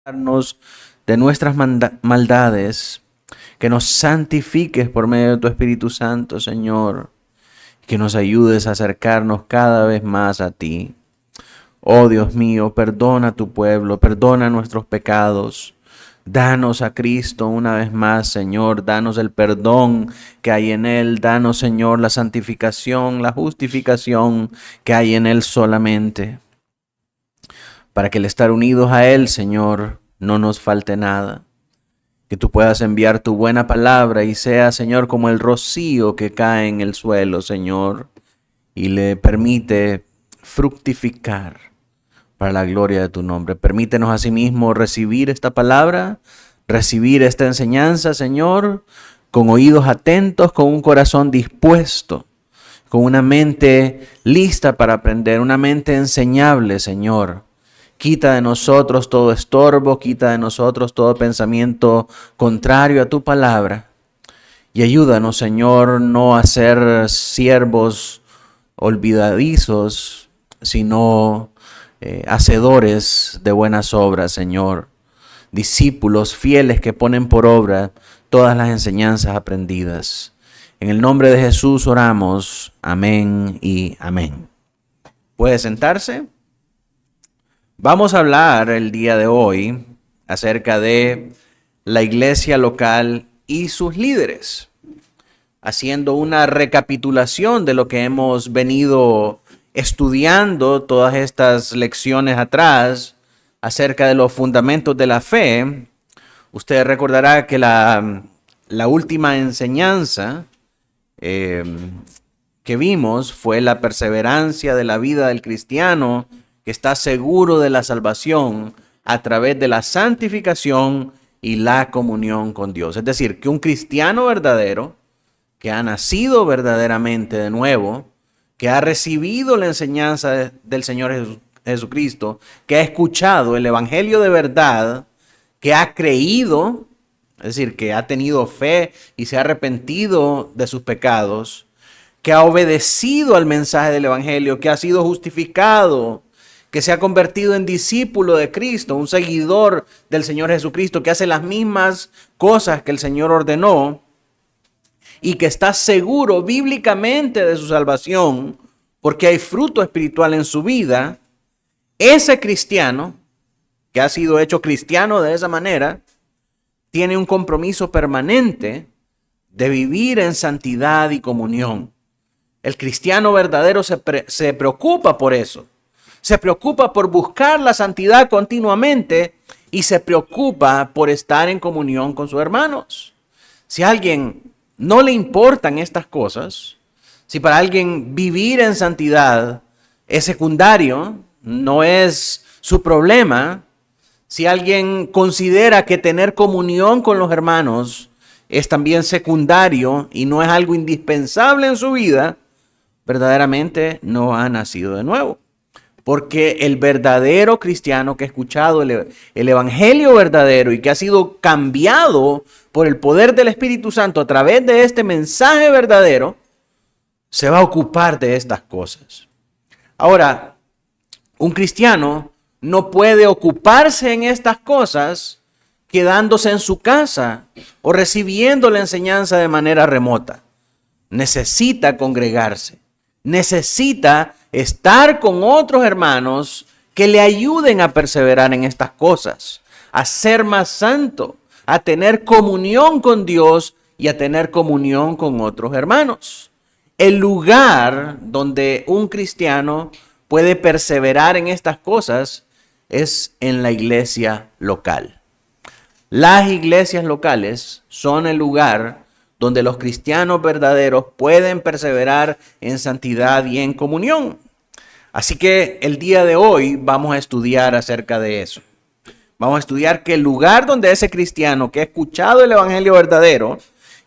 de nuestras maldades, que nos santifiques por medio de tu Espíritu Santo, Señor, que nos ayudes a acercarnos cada vez más a ti. Oh Dios mío, perdona a tu pueblo, perdona nuestros pecados. Danos a Cristo una vez más, Señor. Danos el perdón que hay en Él. Danos, Señor, la santificación, la justificación que hay en Él solamente. Para que al estar unidos a Él, Señor, no nos falte nada. Que tú puedas enviar tu buena palabra y sea, Señor, como el rocío que cae en el suelo, Señor, y le permite fructificar para la gloria de tu nombre. Permítenos asimismo recibir esta palabra, recibir esta enseñanza, Señor, con oídos atentos, con un corazón dispuesto, con una mente lista para aprender, una mente enseñable, Señor. Quita de nosotros todo estorbo, quita de nosotros todo pensamiento contrario a tu palabra. Y ayúdanos, Señor, no a ser siervos olvidadizos, sino hacedores de buenas obras, Señor. Discípulos fieles que ponen por obra todas las enseñanzas aprendidas. En el nombre de Jesús oramos. Amén y amén. ¿Puede sentarse? Vamos a hablar el día de hoy acerca de la iglesia local y sus líderes, haciendo una recapitulación de lo que hemos venido estudiando todas estas lecciones atrás acerca de los fundamentos de la fe. Usted recordará que la última enseñanza que vimos fue la perseverancia de la vida del cristiano que está seguro de la salvación a través de la santificación y la comunión con Dios. Es decir, que un cristiano verdadero, que ha nacido verdaderamente de nuevo, que ha recibido la enseñanza del Señor Jesucristo, que ha escuchado el Evangelio de verdad, que ha creído, es decir, que ha tenido fe y se ha arrepentido de sus pecados, que ha obedecido al mensaje del Evangelio, que ha sido justificado, que se ha convertido en discípulo de Cristo, un seguidor del Señor Jesucristo, que hace las mismas cosas que el Señor ordenó y que está seguro bíblicamente de su salvación porque hay fruto espiritual en su vida. Ese cristiano, que ha sido hecho cristiano de esa manera, tiene un compromiso permanente de vivir en santidad y comunión. El cristiano verdadero se preocupa por eso. Se preocupa por buscar la santidad continuamente y se preocupa por estar en comunión con sus hermanos. Si a alguien no le importan estas cosas, si para alguien vivir en santidad es secundario, no es su problema, si alguien considera que tener comunión con los hermanos es también secundario y no es algo indispensable en su vida, verdaderamente no ha nacido de nuevo. Porque el verdadero cristiano que ha escuchado el evangelio verdadero y que ha sido cambiado por el poder del Espíritu Santo a través de este mensaje verdadero, se va a ocupar de estas cosas. Ahora, un cristiano no puede ocuparse en estas cosas quedándose en su casa o recibiendo la enseñanza de manera remota. Necesita congregarse, necesita estar con otros hermanos que le ayuden a perseverar en estas cosas, a ser más santo, a tener comunión con Dios y a tener comunión con otros hermanos. El lugar donde un cristiano puede perseverar en estas cosas es en la iglesia local. Las iglesias locales son el lugar donde los cristianos verdaderos pueden perseverar en santidad y en comunión. Así que el día de hoy vamos a estudiar acerca de eso. Vamos a estudiar que el lugar donde ese cristiano que ha escuchado el evangelio verdadero,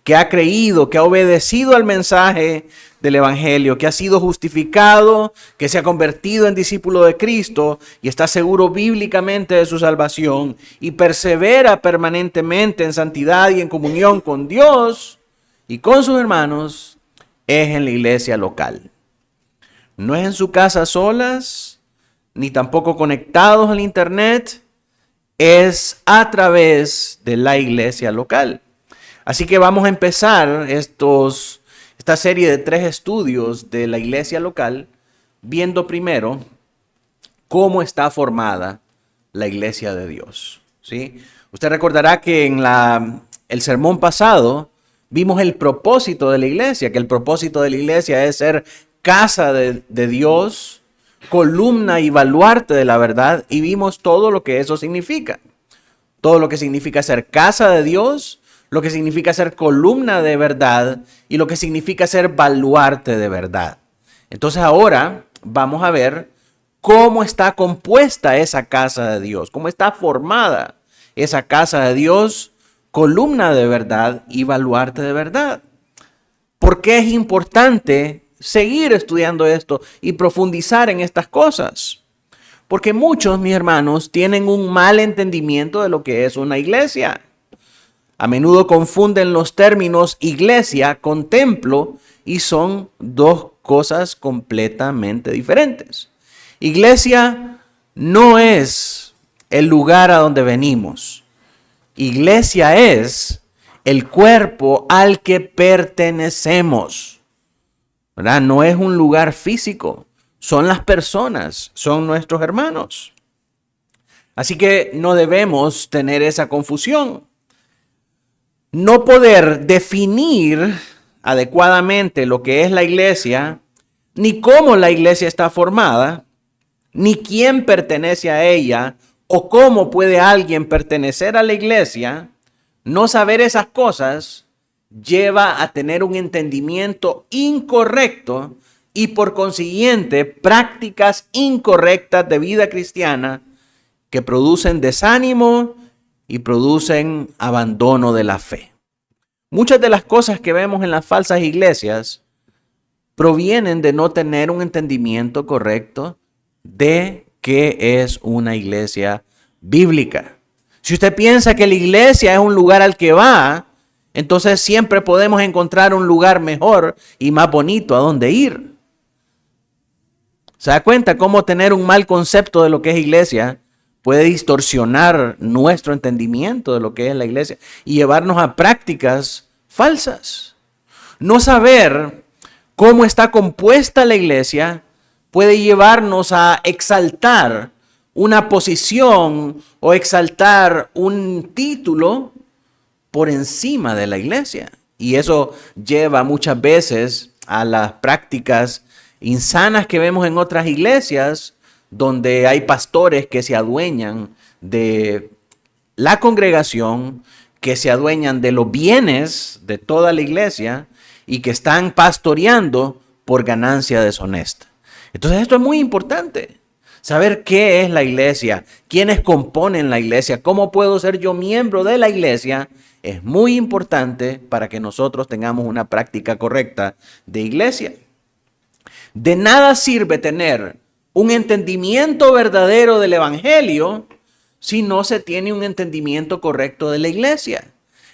que ha creído, que ha obedecido al mensaje del evangelio, que ha sido justificado, que se ha convertido en discípulo de Cristo y está seguro bíblicamente de su salvación y persevera permanentemente en santidad y en comunión con Dios y con sus hermanos, es en la iglesia local. No es en su casa solas, ni tampoco conectados al internet, es a través de la iglesia local. Así que vamos a empezar esta serie de 3 estudios de la iglesia local, viendo primero cómo está formada la iglesia de Dios, ¿sí? Usted recordará que en el sermón pasado vimos el propósito de la iglesia, que el propósito de la iglesia es ser casa de Dios, columna y baluarte de la verdad, y vimos todo lo que eso significa. Todo lo que significa ser casa de Dios, lo que significa ser columna de verdad y lo que significa ser baluarte de verdad. Entonces ahora vamos a ver cómo está compuesta esa casa de Dios, cómo está formada esa casa de Dios, columna de verdad y baluarte de verdad. ¿Por qué es importante seguir estudiando esto y profundizar en estas cosas? Porque muchos, mis hermanos, tienen un mal entendimiento de lo que es una iglesia. A menudo confunden los términos iglesia con templo y son 2 cosas completamente diferentes. Iglesia no es el lugar a donde venimos. Iglesia es el cuerpo al que pertenecemos, ¿verdad? No es un lugar físico, son las personas, son nuestros hermanos. Así que no debemos tener esa confusión. No poder definir adecuadamente lo que es la iglesia, ni cómo la iglesia está formada, ni quién pertenece a ella, o cómo puede alguien pertenecer a la iglesia, no saber esas cosas lleva a tener un entendimiento incorrecto y por consiguiente prácticas incorrectas de vida cristiana que producen desánimo y producen abandono de la fe. Muchas de las cosas que vemos en las falsas iglesias provienen de no tener un entendimiento correcto de qué es una iglesia bíblica. Si usted piensa que la iglesia es un lugar al que va, entonces siempre podemos encontrar un lugar mejor y más bonito a donde ir. ¿Se da cuenta cómo tener un mal concepto de lo que es iglesia puede distorsionar nuestro entendimiento de lo que es la iglesia y llevarnos a prácticas falsas? No saber cómo está compuesta la iglesia puede llevarnos a exaltar una posición o exaltar un título por encima de la iglesia. Y eso lleva muchas veces a las prácticas insanas que vemos en otras iglesias, donde hay pastores que se adueñan de la congregación, que se adueñan de los bienes de toda la iglesia y que están pastoreando por ganancia deshonesta. Entonces esto es muy importante, saber qué es la iglesia, quiénes componen la iglesia, cómo puedo ser yo miembro de la iglesia, es muy importante para que nosotros tengamos una práctica correcta de iglesia. De nada sirve tener un entendimiento verdadero del evangelio si no se tiene un entendimiento correcto de la iglesia.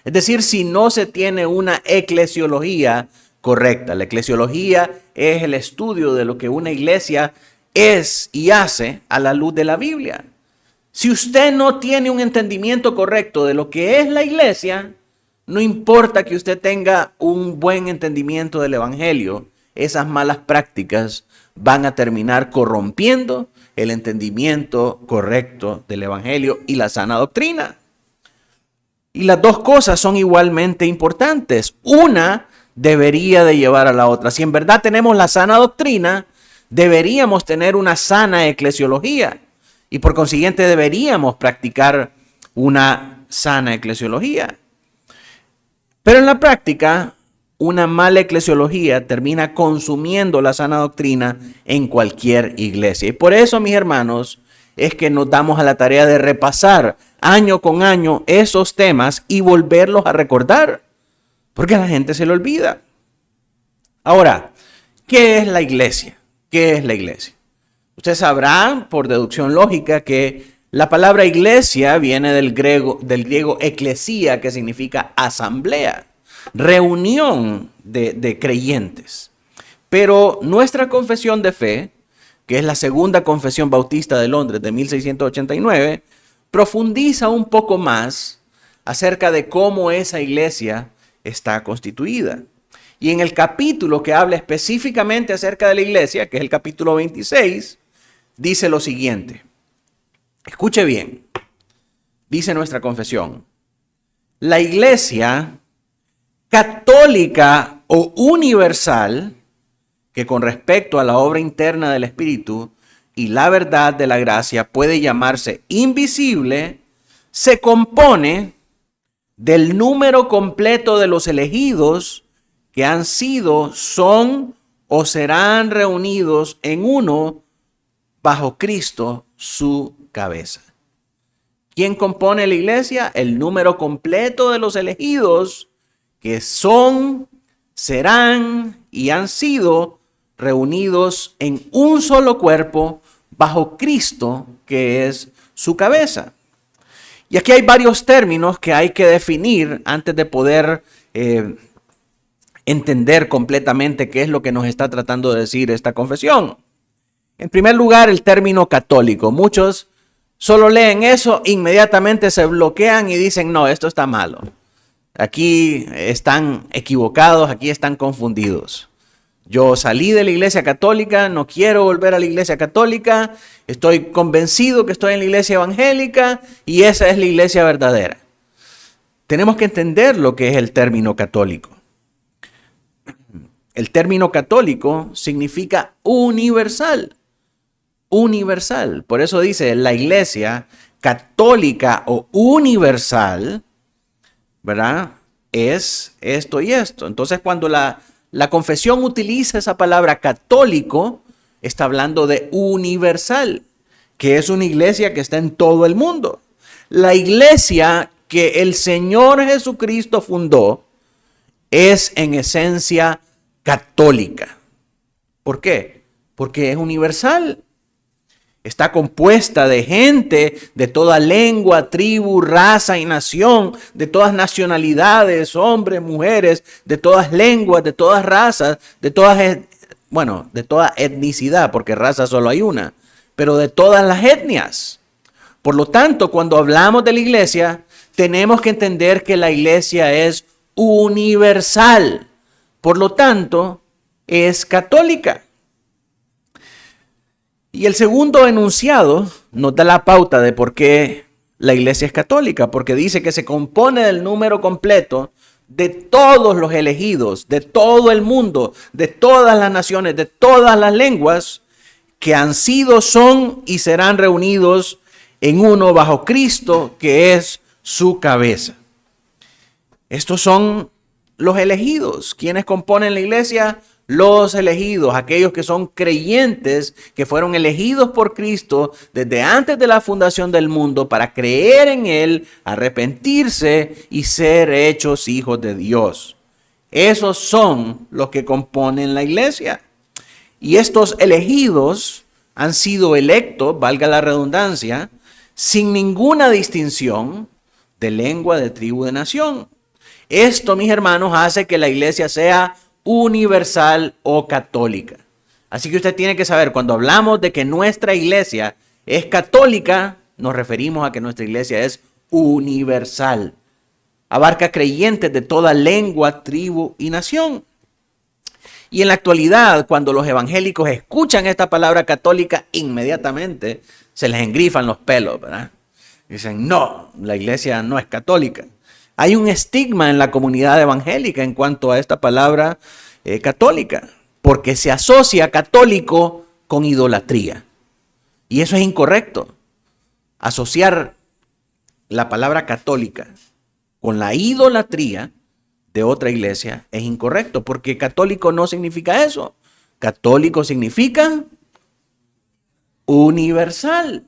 Es decir, si no se tiene una eclesiología correcta. La eclesiología es el estudio de lo que una iglesia es y hace a la luz de la Biblia. Si usted no tiene un entendimiento correcto de lo que es la iglesia, no importa que usted tenga un buen entendimiento del evangelio, esas malas prácticas van a terminar corrompiendo el entendimiento correcto del evangelio y la sana doctrina. Y las 2 cosas son igualmente importantes. Una debería de llevar a la otra. Si en verdad tenemos la sana doctrina, deberíamos tener una sana eclesiología. Y por consiguiente deberíamos practicar una sana eclesiología. Pero en la práctica, una mala eclesiología termina consumiendo la sana doctrina en cualquier iglesia. Y por eso, mis hermanos, es que nos damos a la tarea de repasar año con año esos temas y volverlos a recordar, porque a la gente se le olvida. Ahora, ¿qué es la iglesia? ¿Qué es la iglesia? Usted sabrá por deducción lógica que la palabra iglesia viene del griego eclesía, que significa asamblea, reunión de creyentes. Pero nuestra confesión de fe, que es la segunda confesión bautista de Londres de 1689, profundiza un poco más acerca de cómo esa iglesia está constituida. Y en el capítulo que habla específicamente acerca de la iglesia, que es el capítulo 26, dice lo siguiente. Escuche bien, dice nuestra confesión. La iglesia católica o universal, que con respecto a la obra interna del Espíritu y la verdad de la gracia puede llamarse invisible, se compone del número completo de los elegidos que han sido, son o serán reunidos en uno bajo Cristo, su cabeza. ¿Quién compone la iglesia? El número completo de los elegidos que son, serán y han sido reunidos en un solo cuerpo bajo Cristo, que es su cabeza. Y aquí hay varios términos que hay que definir antes de poder entender completamente qué es lo que nos está tratando de decir esta confesión. En primer lugar, el término católico. Muchos solo leen eso, inmediatamente se bloquean y dicen, no, esto está malo. Aquí están equivocados, aquí están confundidos. Yo salí de la iglesia católica, no quiero volver a la iglesia católica, estoy convencido que estoy en la iglesia evangélica y esa es la iglesia verdadera. Tenemos que entender lo que es el término católico. El término católico significa universal. Universal. Por eso dice la iglesia católica o universal, ¿verdad? Es esto y esto. Entonces, cuando la confesión utiliza esa palabra católico, está hablando de universal, que es una iglesia que está en todo el mundo. La iglesia que el Señor Jesucristo fundó es en esencia católica. ¿Por qué? Porque es universal. Está compuesta de gente de toda lengua, tribu, raza y nación, de todas nacionalidades, hombres, mujeres, de todas lenguas, de todas razas, de toda etnicidad, porque raza solo hay una, pero de todas las etnias. Por lo tanto, cuando hablamos de la iglesia, tenemos que entender que la iglesia es universal. Por lo tanto, es católica. Y el segundo enunciado nos da la pauta de por qué la iglesia es católica, porque dice que se compone del número completo de todos los elegidos, de todo el mundo, de todas las naciones, de todas las lenguas, que han sido, son y serán reunidos en uno bajo Cristo, que es su cabeza. Estos son los elegidos. ¿Quiénes componen la iglesia? Los elegidos, aquellos que son creyentes, que fueron elegidos por Cristo desde antes de la fundación del mundo para creer en Él, arrepentirse y ser hechos hijos de Dios. Esos son los que componen la iglesia. Y estos elegidos han sido electos, valga la redundancia, sin ninguna distinción de lengua, de tribu, de nación. Esto, mis hermanos, hace que la iglesia sea universal o católica. Así que usted tiene que saber, cuando hablamos de que nuestra iglesia es católica, nos referimos a que nuestra iglesia es universal. Abarca creyentes de toda lengua, tribu y nación. Y en la actualidad, cuando los evangélicos escuchan esta palabra católica, inmediatamente se les engrifan los pelos, ¿verdad? Dicen, no, la iglesia no es católica. Hay un estigma en la comunidad evangélica en cuanto a esta palabra católica, porque se asocia católico con idolatría. Y eso es incorrecto. Asociar la palabra católica con la idolatría de otra iglesia es incorrecto, porque católico no significa eso. Católico significa universal.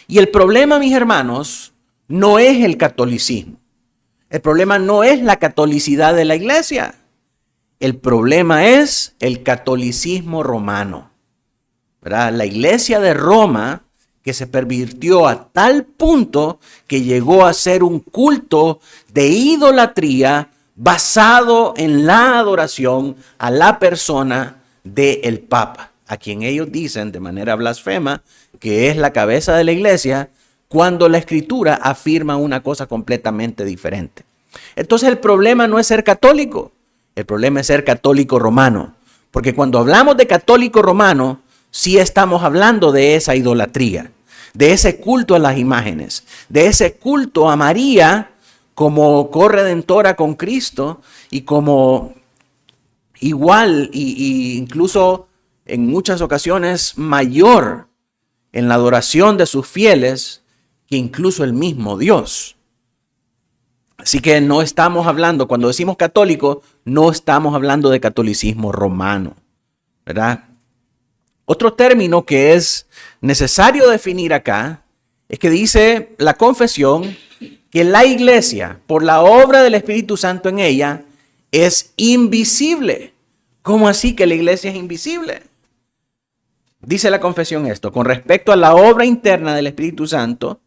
Y el problema, mis hermanos, no es el catolicismo. El problema no es la catolicidad de la iglesia. El problema es el catolicismo romano, ¿verdad? La iglesia de Roma, que se pervirtió a tal punto que llegó a ser un culto de idolatría basado en la adoración a la persona del Papa, a quien ellos dicen de manera blasfema que es la cabeza de la iglesia, cuando la Escritura afirma una cosa completamente diferente. Entonces el problema no es ser católico, el problema es ser católico romano. Porque cuando hablamos de católico romano, sí estamos hablando de esa idolatría, de ese culto a las imágenes, de ese culto a María como corredentora con Cristo y como igual y incluso en muchas ocasiones mayor en la adoración de sus fieles que incluso el mismo Dios. Así que no estamos hablando, cuando decimos católico, no estamos hablando de catolicismo romano, ¿verdad? Otro término que es necesario definir acá es que dice la confesión que la iglesia, por la obra del Espíritu Santo en ella, es invisible. ¿Cómo así que la iglesia es invisible? Dice la confesión esto: con respecto a la obra interna del Espíritu Santo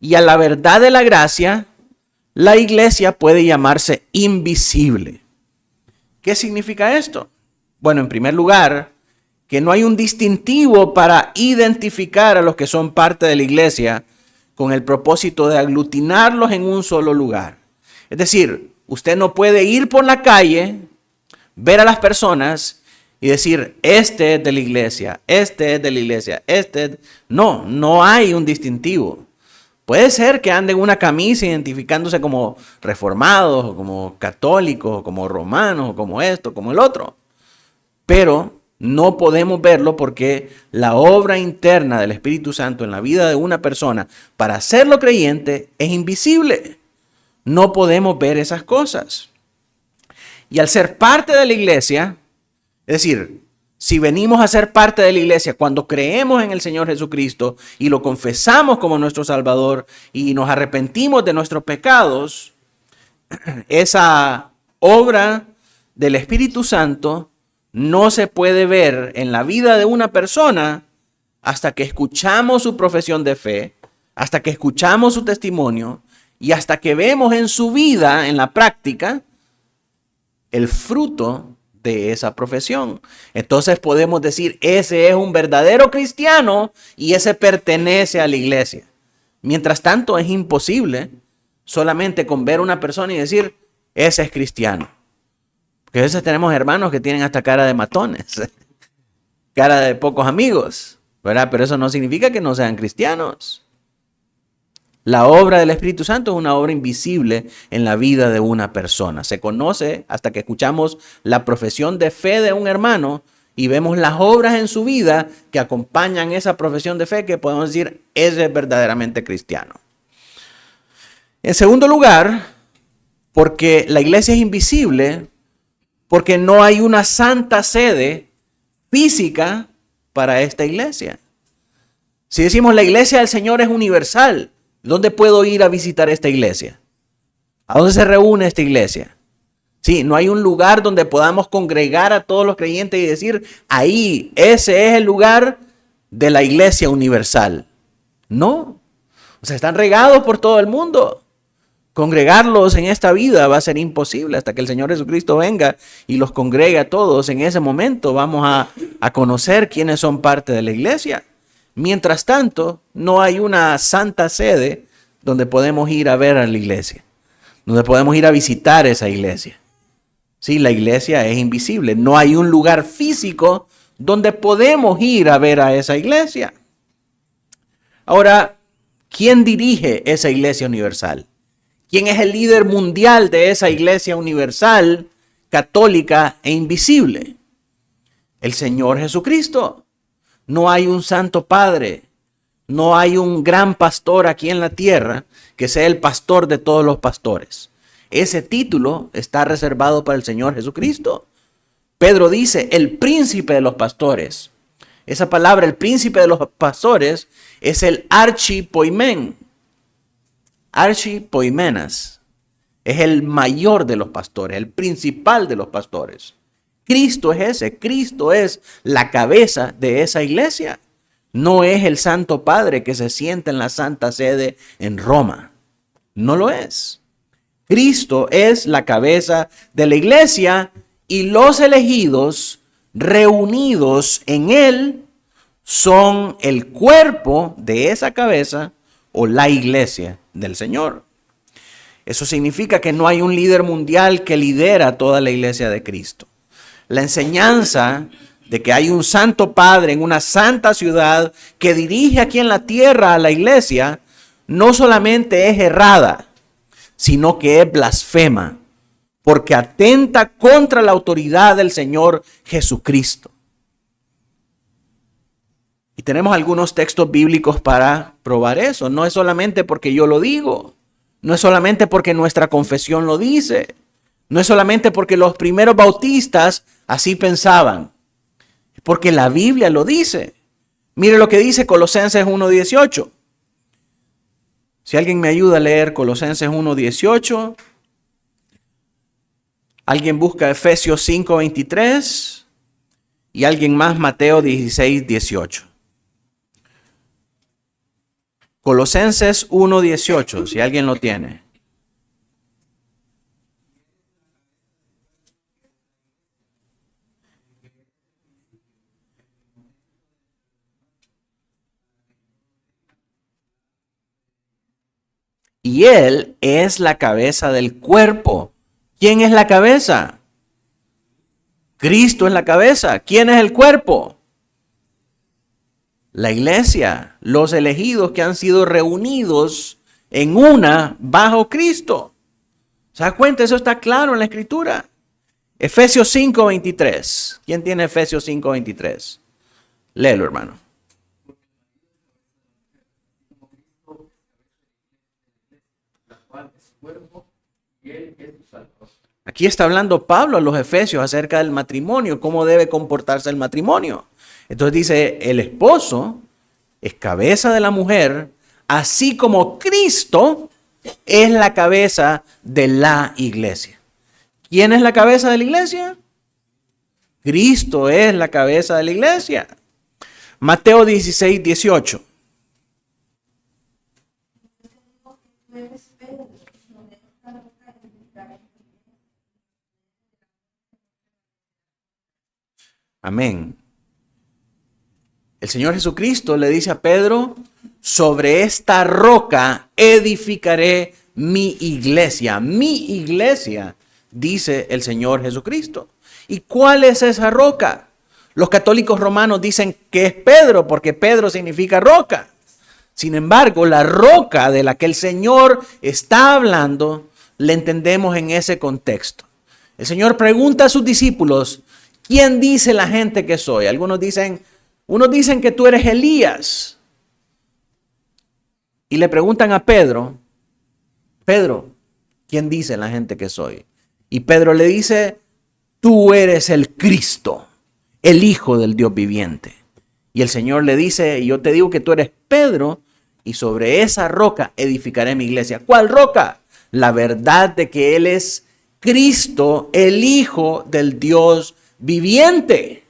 y a la verdad de la gracia, la iglesia puede llamarse invisible. ¿Qué significa esto? Bueno, en primer lugar, que no hay un distintivo para identificar a los que son parte de la iglesia con el propósito de aglutinarlos en un solo lugar. Es decir, usted no puede ir por la calle, ver a las personas y decir, este es de la iglesia, este es de la iglesia, este es... No hay un distintivo. Puede ser que anden una camisa identificándose como reformados, o como católicos, o como romanos, o como esto, como el otro. Pero no podemos verlo porque la obra interna del Espíritu Santo en la vida de una persona para hacerlo creyente es invisible. No podemos ver esas cosas. Y al ser parte de la iglesia, es decir, si venimos a ser parte de la iglesia cuando creemos en el Señor Jesucristo y lo confesamos como nuestro Salvador y nos arrepentimos de nuestros pecados, esa obra del Espíritu Santo no se puede ver en la vida de una persona hasta que escuchamos su profesión de fe, hasta que escuchamos su testimonio y hasta que vemos en su vida, en la práctica, el fruto de esa profesión. Entonces podemos decir, ese es un verdadero cristiano y ese pertenece a la iglesia. Mientras tanto, es imposible solamente con ver a una persona y decir, ese es cristiano. Porque a veces tenemos hermanos que tienen hasta cara de matones, cara de pocos amigos, ¿verdad? Pero eso no significa que no sean cristianos. La obra del Espíritu Santo es una obra invisible en la vida de una persona. Se conoce hasta que escuchamos la profesión de fe de un hermano y vemos las obras en su vida que acompañan esa profesión de fe, que podemos decir, ese es verdaderamente cristiano. En segundo lugar, porque la iglesia es invisible, porque no hay una santa sede física para esta iglesia. Si decimos la iglesia del Señor es universal, ¿dónde puedo ir a visitar esta iglesia? ¿A dónde se reúne esta iglesia? Sí, no hay un lugar donde podamos congregar a todos los creyentes y decir, ahí, ese es el lugar de la iglesia universal. No, o sea, están regados por todo el mundo. Congregarlos en esta vida va a ser imposible hasta que el Señor Jesucristo venga y los congregue a todos. En ese momento vamos a conocer quiénes son parte de la iglesia. Mientras tanto, no hay una santa sede donde podemos ir a ver a la iglesia, donde podemos ir a visitar esa iglesia. Sí, la iglesia es invisible. No hay un lugar físico donde podemos ir a ver a esa iglesia. Ahora, ¿quién dirige esa iglesia universal? ¿Quién es el líder mundial de esa iglesia universal, católica e invisible? El Señor Jesucristo. No hay un santo padre, no hay un gran pastor aquí en la tierra que sea el pastor de todos los pastores. Ese título está reservado para el Señor Jesucristo. Pedro dice, el príncipe de los pastores. Esa palabra, el príncipe de los pastores, es el archipoimen. Archipoimenas. Es el mayor de los pastores, el principal de los pastores. Cristo es ese, Cristo es la cabeza de esa iglesia. No es el Santo Padre que se sienta en la Santa Sede en Roma. No lo es. Cristo es la cabeza de la iglesia y los elegidos reunidos en Él son el cuerpo de esa cabeza o la iglesia del Señor. Eso significa que no hay un líder mundial que lidera toda la iglesia de Cristo. La enseñanza de que hay un santo Padre en una santa ciudad que dirige aquí en la tierra a la iglesia, no solamente es errada, sino que es blasfema, porque atenta contra la autoridad del Señor Jesucristo. Y tenemos algunos textos bíblicos para probar eso. No es solamente porque yo lo digo, no es solamente porque nuestra confesión lo dice, no es solamente porque los primeros bautistas así pensaban, es porque la Biblia lo dice. Mire lo que dice Colosenses 1:18. Si alguien me ayuda a leer Colosenses 1:18. Alguien busca Efesios 5:23. Y alguien más Mateo 16:18. Colosenses 1:18, si alguien lo tiene. Y Él es la cabeza del cuerpo. ¿Quién es la cabeza? Cristo es la cabeza. ¿Quién es el cuerpo? La iglesia, los elegidos que han sido reunidos en una bajo Cristo. ¿Se da cuenta? Eso está claro en la Escritura. Efesios 5:23. ¿Quién tiene Efesios 5:23? Léelo, hermano. Aquí está hablando Pablo a los Efesios acerca del matrimonio, cómo debe comportarse el matrimonio. Entonces dice, el esposo es cabeza de la mujer, así como Cristo es la cabeza de la iglesia. ¿Quién es la cabeza de la iglesia? Cristo es la cabeza de la iglesia. Mateo 16:18. Amén. El Señor Jesucristo le dice a Pedro, sobre esta roca edificaré mi iglesia. Mi iglesia, dice el Señor Jesucristo. ¿Y cuál es esa roca? Los católicos romanos dicen que es Pedro, porque Pedro significa roca. Sin embargo, la roca de la que el Señor está hablando, la entendemos en ese contexto. El Señor pregunta a sus discípulos, ¿quién dice la gente que soy? Unos dicen que tú eres Elías. Y le preguntan a Pedro, Pedro, ¿quién dice la gente que soy? Y Pedro le dice, tú eres el Cristo, el Hijo del Dios viviente. Y el Señor le dice, yo te digo que tú eres Pedro, y sobre esa roca edificaré mi iglesia. ¿Cuál roca? La verdad de que Él es Cristo, el Hijo del Dios viviente.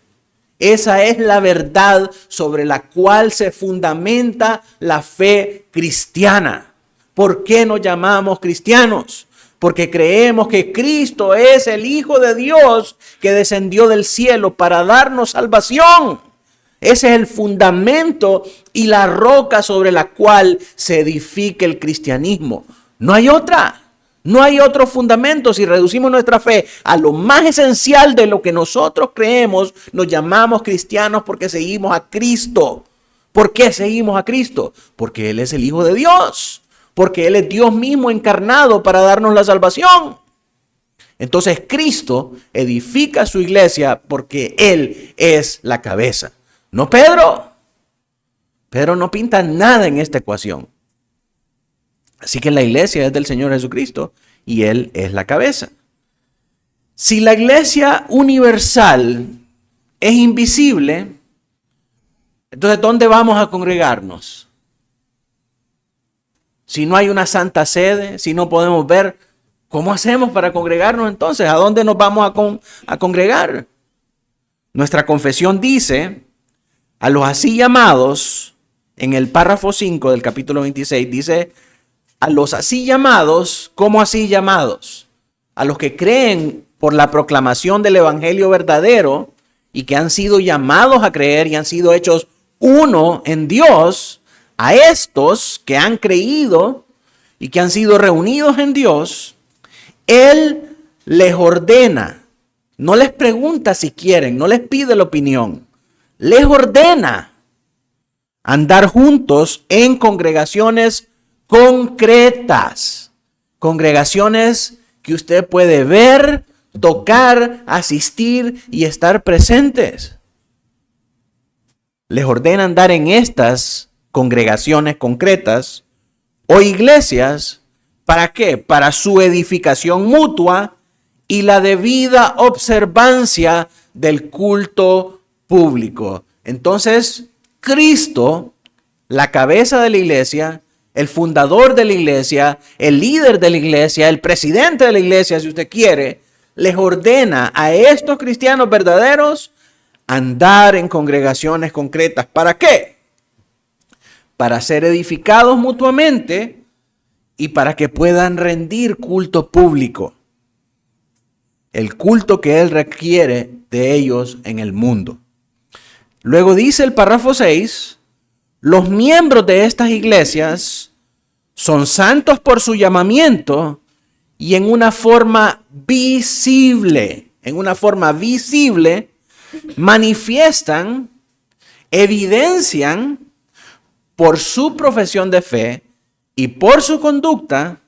Esa es la verdad sobre la cual se fundamenta la fe cristiana. ¿Por qué nos llamamos cristianos? Porque creemos que Cristo es el Hijo de Dios que descendió del cielo para darnos salvación. Ese es el fundamento y la roca sobre la cual se edifica el cristianismo. No hay otra. No hay otro fundamento. Si reducimos nuestra fe a lo más esencial de lo que nosotros creemos, nos llamamos cristianos porque seguimos a Cristo. ¿Por qué seguimos a Cristo? Porque Él es el Hijo de Dios. Porque Él es Dios mismo encarnado para darnos la salvación. Entonces Cristo edifica su iglesia porque Él es la cabeza. No Pedro. Pedro no pinta nada en esta ecuación. Así que la iglesia es del Señor Jesucristo y Él es la cabeza. Si la iglesia universal es invisible, entonces ¿dónde vamos a congregarnos? Si no hay una santa sede, si no podemos ver, ¿cómo hacemos para congregarnos entonces? ¿A dónde nos vamos a congregar? Nuestra confesión dice, a los así llamados, en el párrafo 5 del capítulo 26, dice, a los así llamados, ¿cómo así llamados? A los que creen por la proclamación del evangelio verdadero y que han sido llamados a creer y han sido hechos uno en Dios, A estos que han creído y que han sido reunidos en Dios, Él les ordena, no les pregunta si quieren, no les pide la opinión, les ordena andar juntos en congregaciones concretas, congregaciones que usted puede ver, tocar, asistir y estar presentes. Les ordena andar en estas congregaciones concretas o iglesias. ¿Para qué? Para su edificación mutua y la debida observancia del culto público. Entonces, Cristo, la cabeza de la iglesia, el fundador de la iglesia, el líder de la iglesia, el presidente de la iglesia, si usted quiere, les ordena a estos cristianos verdaderos andar en congregaciones concretas. ¿Para qué? Para ser edificados mutuamente y para que puedan rendir culto público. El culto que Él requiere de ellos en el mundo. Luego dice el párrafo 6, los miembros de estas iglesias son santos por su llamamiento y en una forma visible, manifiestan, evidencian por su profesión de fe y por su conducta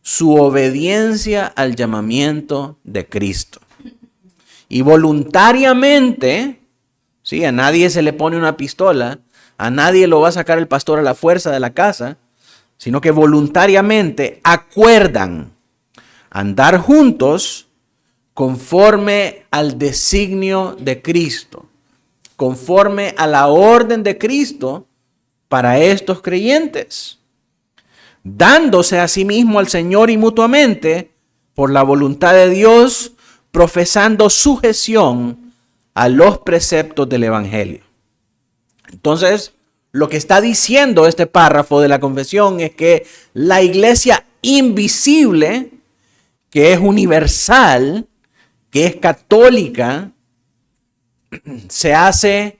su obediencia al llamamiento de Cristo. Y voluntariamente, ¿sí? A nadie se le pone una pistola, a nadie lo va a sacar el pastor a la fuerza de la casa, sino que voluntariamente acuerdan andar juntos conforme al designio de Cristo, conforme a la orden de Cristo para estos creyentes, dándose a sí mismo al Señor y mutuamente por la voluntad de Dios, profesando sujeción a los preceptos del Evangelio. Entonces, lo que está diciendo este párrafo de la confesión es que la iglesia invisible, que es universal, que es católica, se hace,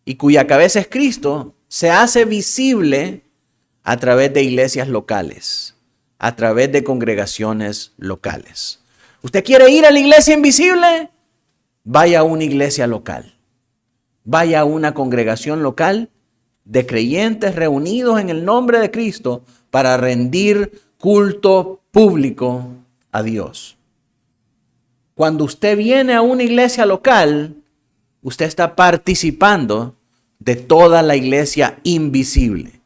y cuya cabeza es Cristo, se hace visible a través de iglesias locales, a través de congregaciones locales. ¿Usted quiere ir a la iglesia invisible? Vaya a una iglesia local. Vaya a una congregación local de creyentes reunidos en el nombre de Cristo para rendir culto público a Dios. Cuando usted viene a una iglesia local, usted está participando de toda la iglesia invisible,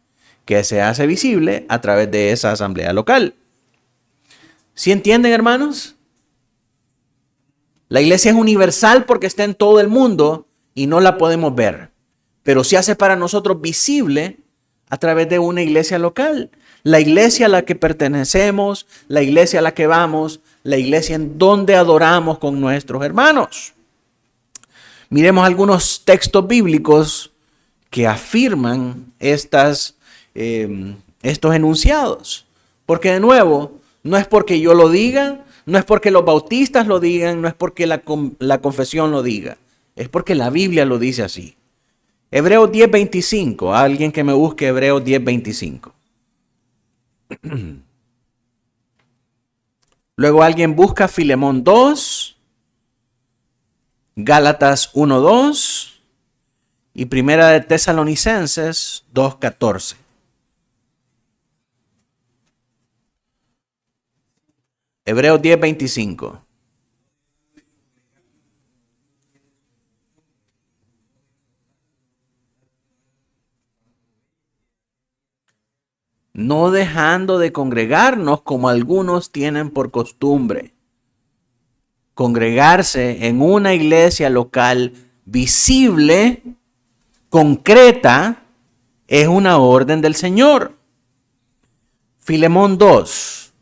que se hace visible a través de esa asamblea local. ¿Sí entienden, hermanos? La iglesia es universal porque está en todo el mundo y no la podemos ver, pero se hace para nosotros visible a través de una iglesia local. La iglesia a la que pertenecemos, la iglesia a la que vamos, la iglesia en donde adoramos con nuestros hermanos. Miremos algunos textos bíblicos que afirman estos enunciados. Porque de nuevo, no es porque yo lo diga, no es porque los bautistas lo digan, no es porque la confesión lo diga. Es porque la Biblia lo dice así. Hebreos 10:25. Alguien que me busque Hebreos 10:25. Luego alguien busca Filemón 2, Gálatas 1:2 y Primera de Tesalonicenses 2:14. Hebreos 10:25. No dejando de congregarnos como algunos tienen por costumbre. Congregarse en una iglesia local visible, concreta, es una orden del Señor. Filemón 2.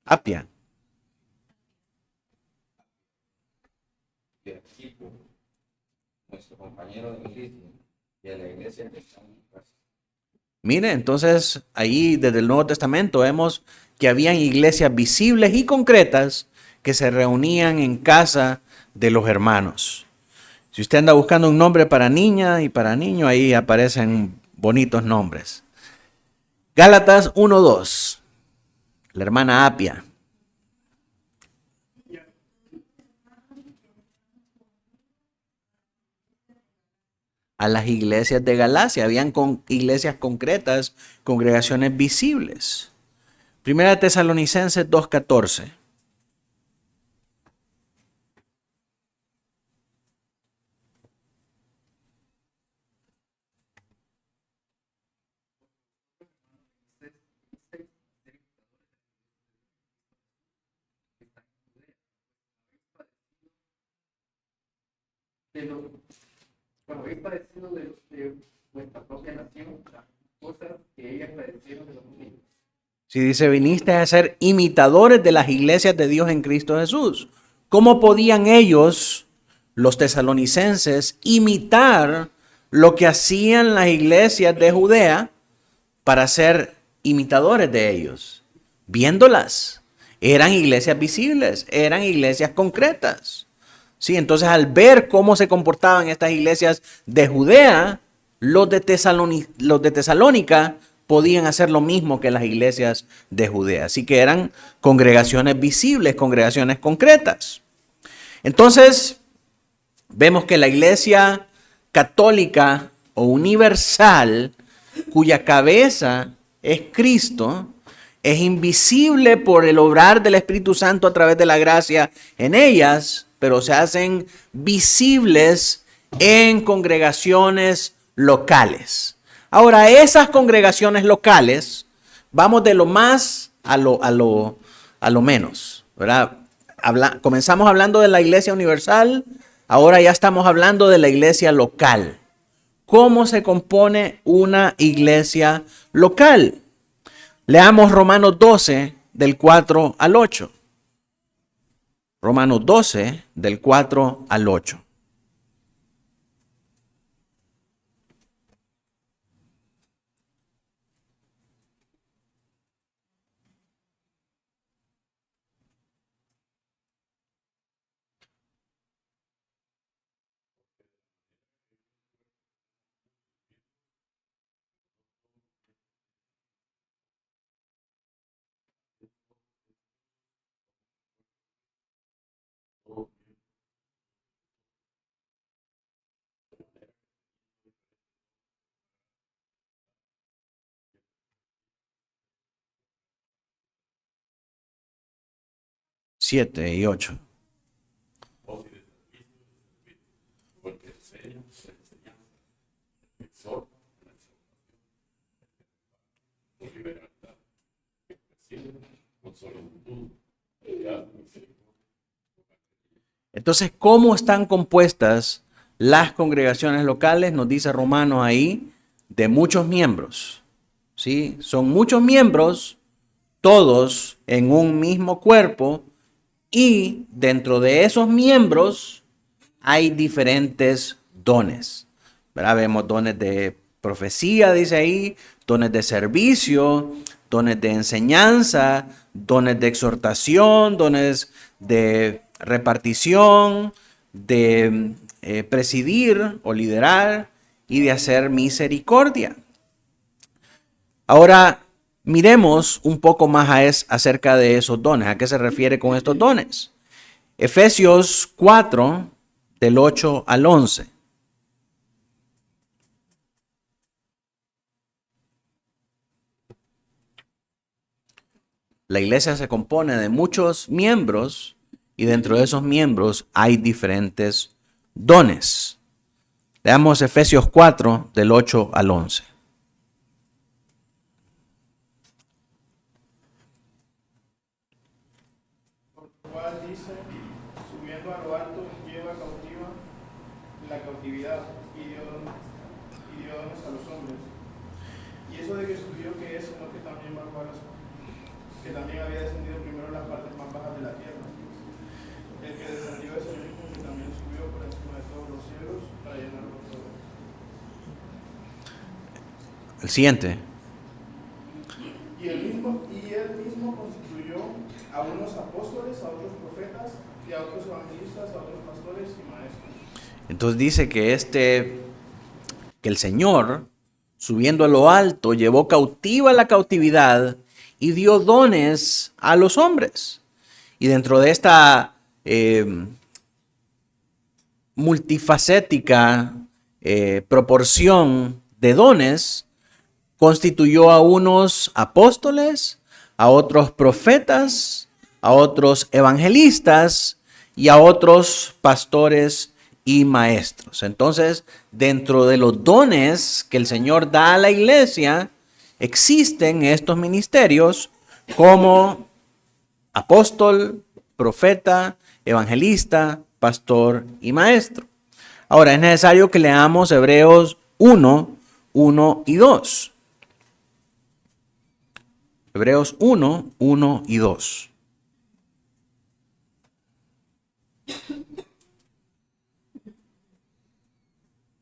Apia. Nuestro compañero de milicia y a la iglesia que está en casa. Mire, entonces ahí desde el Nuevo Testamento vemos que habían iglesias visibles y concretas que se reunían en casa de los hermanos. Si usted anda buscando un nombre para niña y para niño, ahí aparecen bonitos nombres. Gálatas 1:2, la hermana Apia. A las iglesias de Galacia, habían iglesias concretas, congregaciones visibles. Primera Tesalonicenses 2:14. Cuando habéis padecido de vuestra propia nación, las cosas que ellas padecieron de los judíos. Si dice, viniste a ser imitadores de las iglesias de Dios en Cristo Jesús. ¿Cómo podían ellos, los tesalonicenses, imitar lo que hacían las iglesias de Judea para ser imitadores de ellos? Viéndolas. Eran iglesias visibles, eran iglesias concretas. Sí, entonces al ver cómo se comportaban estas iglesias de Judea, los de Tesalónica podían hacer lo mismo que las iglesias de Judea. Así que eran congregaciones visibles, congregaciones concretas. Entonces, vemos que la iglesia católica o universal, cuya cabeza es Cristo, es invisible por el obrar del Espíritu Santo a través de la gracia en ellas, pero se hacen visibles en congregaciones locales. Ahora, esas congregaciones locales, vamos de lo más a lo menos, ¿verdad? Comenzamos hablando de la iglesia universal, ahora ya estamos hablando de la iglesia local. ¿Cómo se compone una iglesia local? Leamos Romanos 12, del 4 al 8. Romanos 12, del 4 al 8. Siete y 8. Entonces, ¿cómo están compuestas las congregaciones locales? Nos dice Romanos ahí, de muchos miembros. ¿Sí? Son muchos miembros, todos en un mismo cuerpo, y dentro de esos miembros hay diferentes dones. ¿Verdad? Vemos dones de profecía, dice ahí, dones de servicio, dones de enseñanza, dones de exhortación, dones de repartición, de presidir o liderar y de hacer misericordia. Ahora, miremos un poco más acerca de esos dones. ¿A qué se refiere con estos dones? Efesios 4, del 8 al 11. La iglesia se compone de muchos miembros y dentro de esos miembros hay diferentes dones. Leamos Efesios 4, del 8 al 11. Por lo cual dice, subiendo a lo alto, lleva cautiva la cautividad y dio dones a los hombres. Y eso de que subió, que es, sino que también bajó a que también había descendido primero a las partes más bajas de la tierra. El que descendió es el mismo que también subió por encima de todos los cielos para llenarlo todo. El siguiente. Y el mismo constituyó a unos apóstoles, a otros profetas y a otros evangelistas, a otros pastores y maestros. Entonces dice que el Señor, subiendo a lo alto, llevó cautiva la cautividad y dio dones a los hombres. Y dentro de esta multifacética proporción de dones, constituyó a unos apóstoles, a otros profetas, a otros evangelistas y a otros pastores y maestros. Entonces, dentro de los dones que el Señor da a la iglesia, existen estos ministerios como apóstol, profeta, evangelista, pastor y maestro. Ahora, es necesario que leamos Hebreos 1, 1 y 2. Hebreos 1, 1 y 2.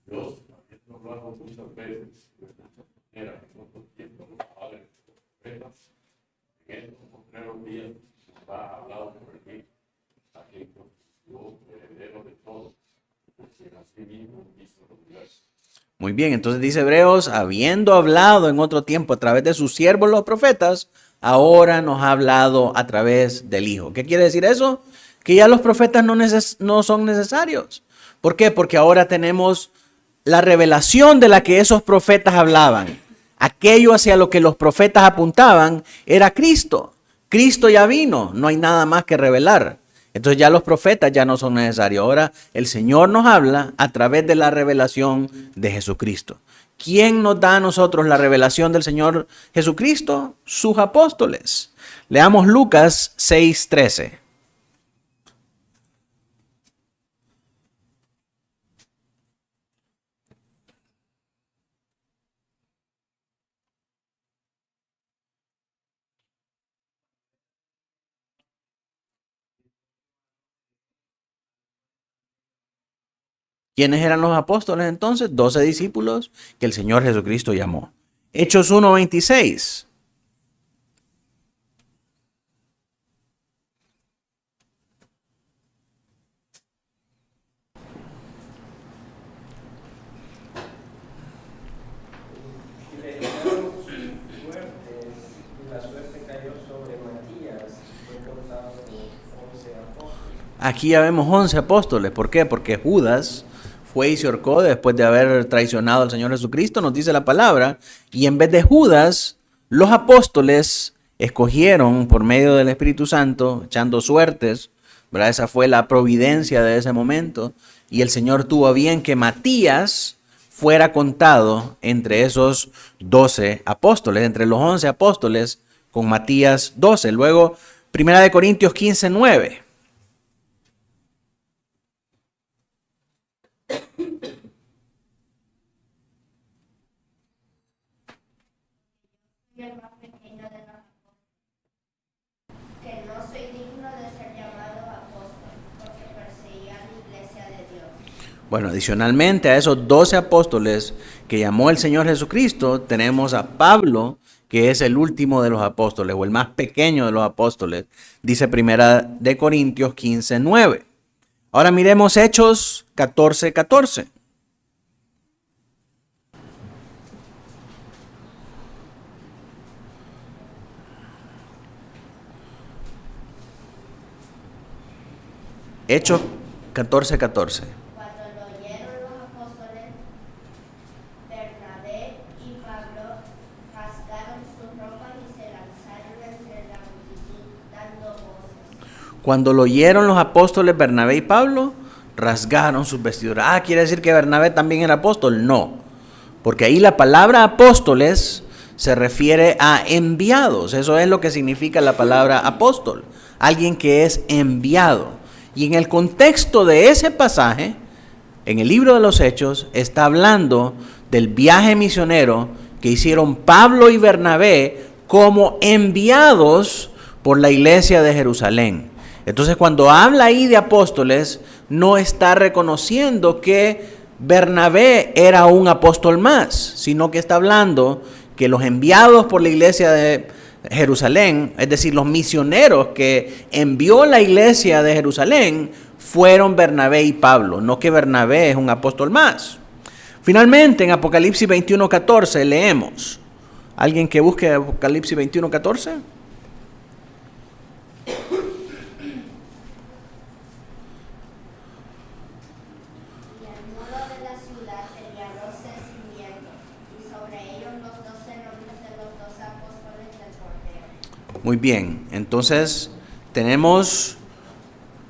Dios, habiendo hablado muchas veces de muchas maneras en otro tiempo a los padres de los profetas, en estos postreros días nos ha hablado por aquí, a quien constituyó heredero de todo, porque así mismo hizo el universo. Muy bien, entonces dice Hebreos, habiendo hablado en otro tiempo a través de sus siervos los profetas, ahora nos ha hablado a través del Hijo. ¿Qué quiere decir eso? Que ya los profetas no son necesarios. ¿Por qué? Porque ahora tenemos la revelación de la que esos profetas hablaban. Aquello hacia lo que los profetas apuntaban era Cristo. Cristo ya vino, no hay nada más que revelar. Entonces ya los profetas ya no son necesarios. Ahora el Señor nos habla a través de la revelación de Jesucristo. ¿Quién nos da a nosotros la revelación del Señor Jesucristo? Sus apóstoles. Leamos Lucas 6:13. ¿Quiénes eran los apóstoles entonces? 12 discípulos que el Señor Jesucristo llamó. Hechos 1:26. Y le llegaron suertes, y la suerte cayó sobre Matías, fue contado con 11 apóstoles. Aquí ya vemos 11 apóstoles. ¿Por qué? Porque Judas fue y se ahorcó después de haber traicionado al Señor Jesucristo, nos dice la palabra. Y en vez de Judas, los apóstoles escogieron por medio del Espíritu Santo, echando suertes, ¿verdad? Esa fue la providencia de ese momento. Y el Señor tuvo a bien que Matías fuera contado entre esos 12 apóstoles, entre los 11 apóstoles, con Matías 12. Luego, 1 Corintios 15:9. Y el más pequeño de los apóstoles, que no soy digno de ser llamado apóstol, porque perseguía la iglesia de Dios. Bueno, adicionalmente a esos 12 apóstoles que llamó el Señor Jesucristo, tenemos a Pablo, que es el último de los apóstoles, o el más pequeño de los apóstoles, dice 1 Corintios 15:9. Ahora miremos Hechos 14:14. Hechos 14:14. Cuando lo oyeron los apóstoles, Bernabé y Pablo rasgaron sus ropas y se lanzaron entre la multitud dando voces. Cuando lo oyeron los apóstoles Bernabé y Pablo, rasgaron sus vestiduras. Ah, ¿quiere decir que Bernabé también era apóstol? No, porque ahí la palabra apóstoles se refiere a enviados. Eso es lo que significa la palabra apóstol, alguien que es enviado. Y en el contexto de ese pasaje, en el libro de los Hechos, está hablando del viaje misionero que hicieron Pablo y Bernabé como enviados por la iglesia de Jerusalén. Entonces, cuando habla ahí de apóstoles, no está reconociendo que Bernabé era un apóstol más, sino que está hablando que los enviados por la iglesia Jerusalén, es decir, los misioneros que envió la iglesia de Jerusalén, fueron Bernabé y Pablo, no que Bernabé es un apóstol más. Finalmente, en Apocalipsis 21:14 leemos. ¿Alguien que busque Apocalipsis 21:14? Y el muro de la ciudad tenía 12 cimientos, y sobre ellos los 12 nombres de los 12 apóstoles del Cordero. Muy bien, entonces tenemos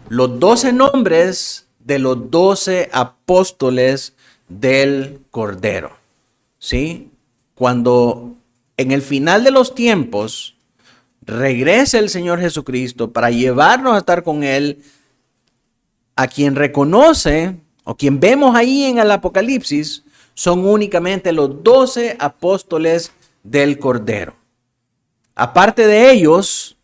los 12 nombres de los 12 apóstoles del Cordero. ¿Sí? Cuando en el final de los tiempos regrese el Señor Jesucristo para llevarnos a estar con Él, a quien reconoce o quien vemos ahí en el Apocalipsis, son únicamente los 12 apóstoles del Cordero. Aparte de ellos,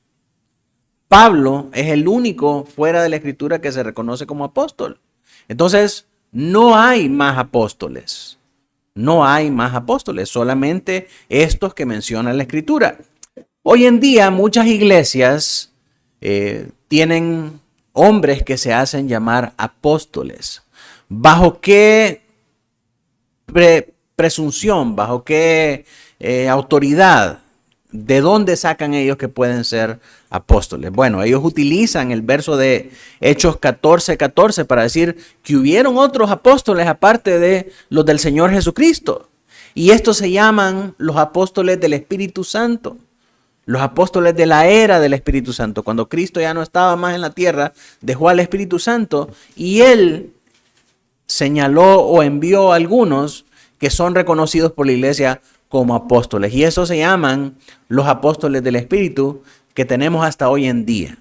Pablo es el único fuera de la Escritura que se reconoce como apóstol. Entonces, no hay más apóstoles. No hay más apóstoles, solamente estos que menciona la Escritura. Hoy en día muchas iglesias tienen hombres que se hacen llamar apóstoles. ¿Bajo qué presunción? ¿Bajo qué autoridad? ¿De dónde sacan ellos que pueden ser apóstoles? Bueno, ellos utilizan el verso de Hechos 14:14 para decir que hubieron otros apóstoles aparte de los del Señor Jesucristo. Y estos se llaman los apóstoles del Espíritu Santo. Los apóstoles de la era del Espíritu Santo. Cuando Cristo ya no estaba más en la tierra, dejó al Espíritu Santo y Él señaló o envió a algunos que son reconocidos por la iglesia como apóstoles. Y eso se llaman los apóstoles del Espíritu que tenemos hasta hoy en día.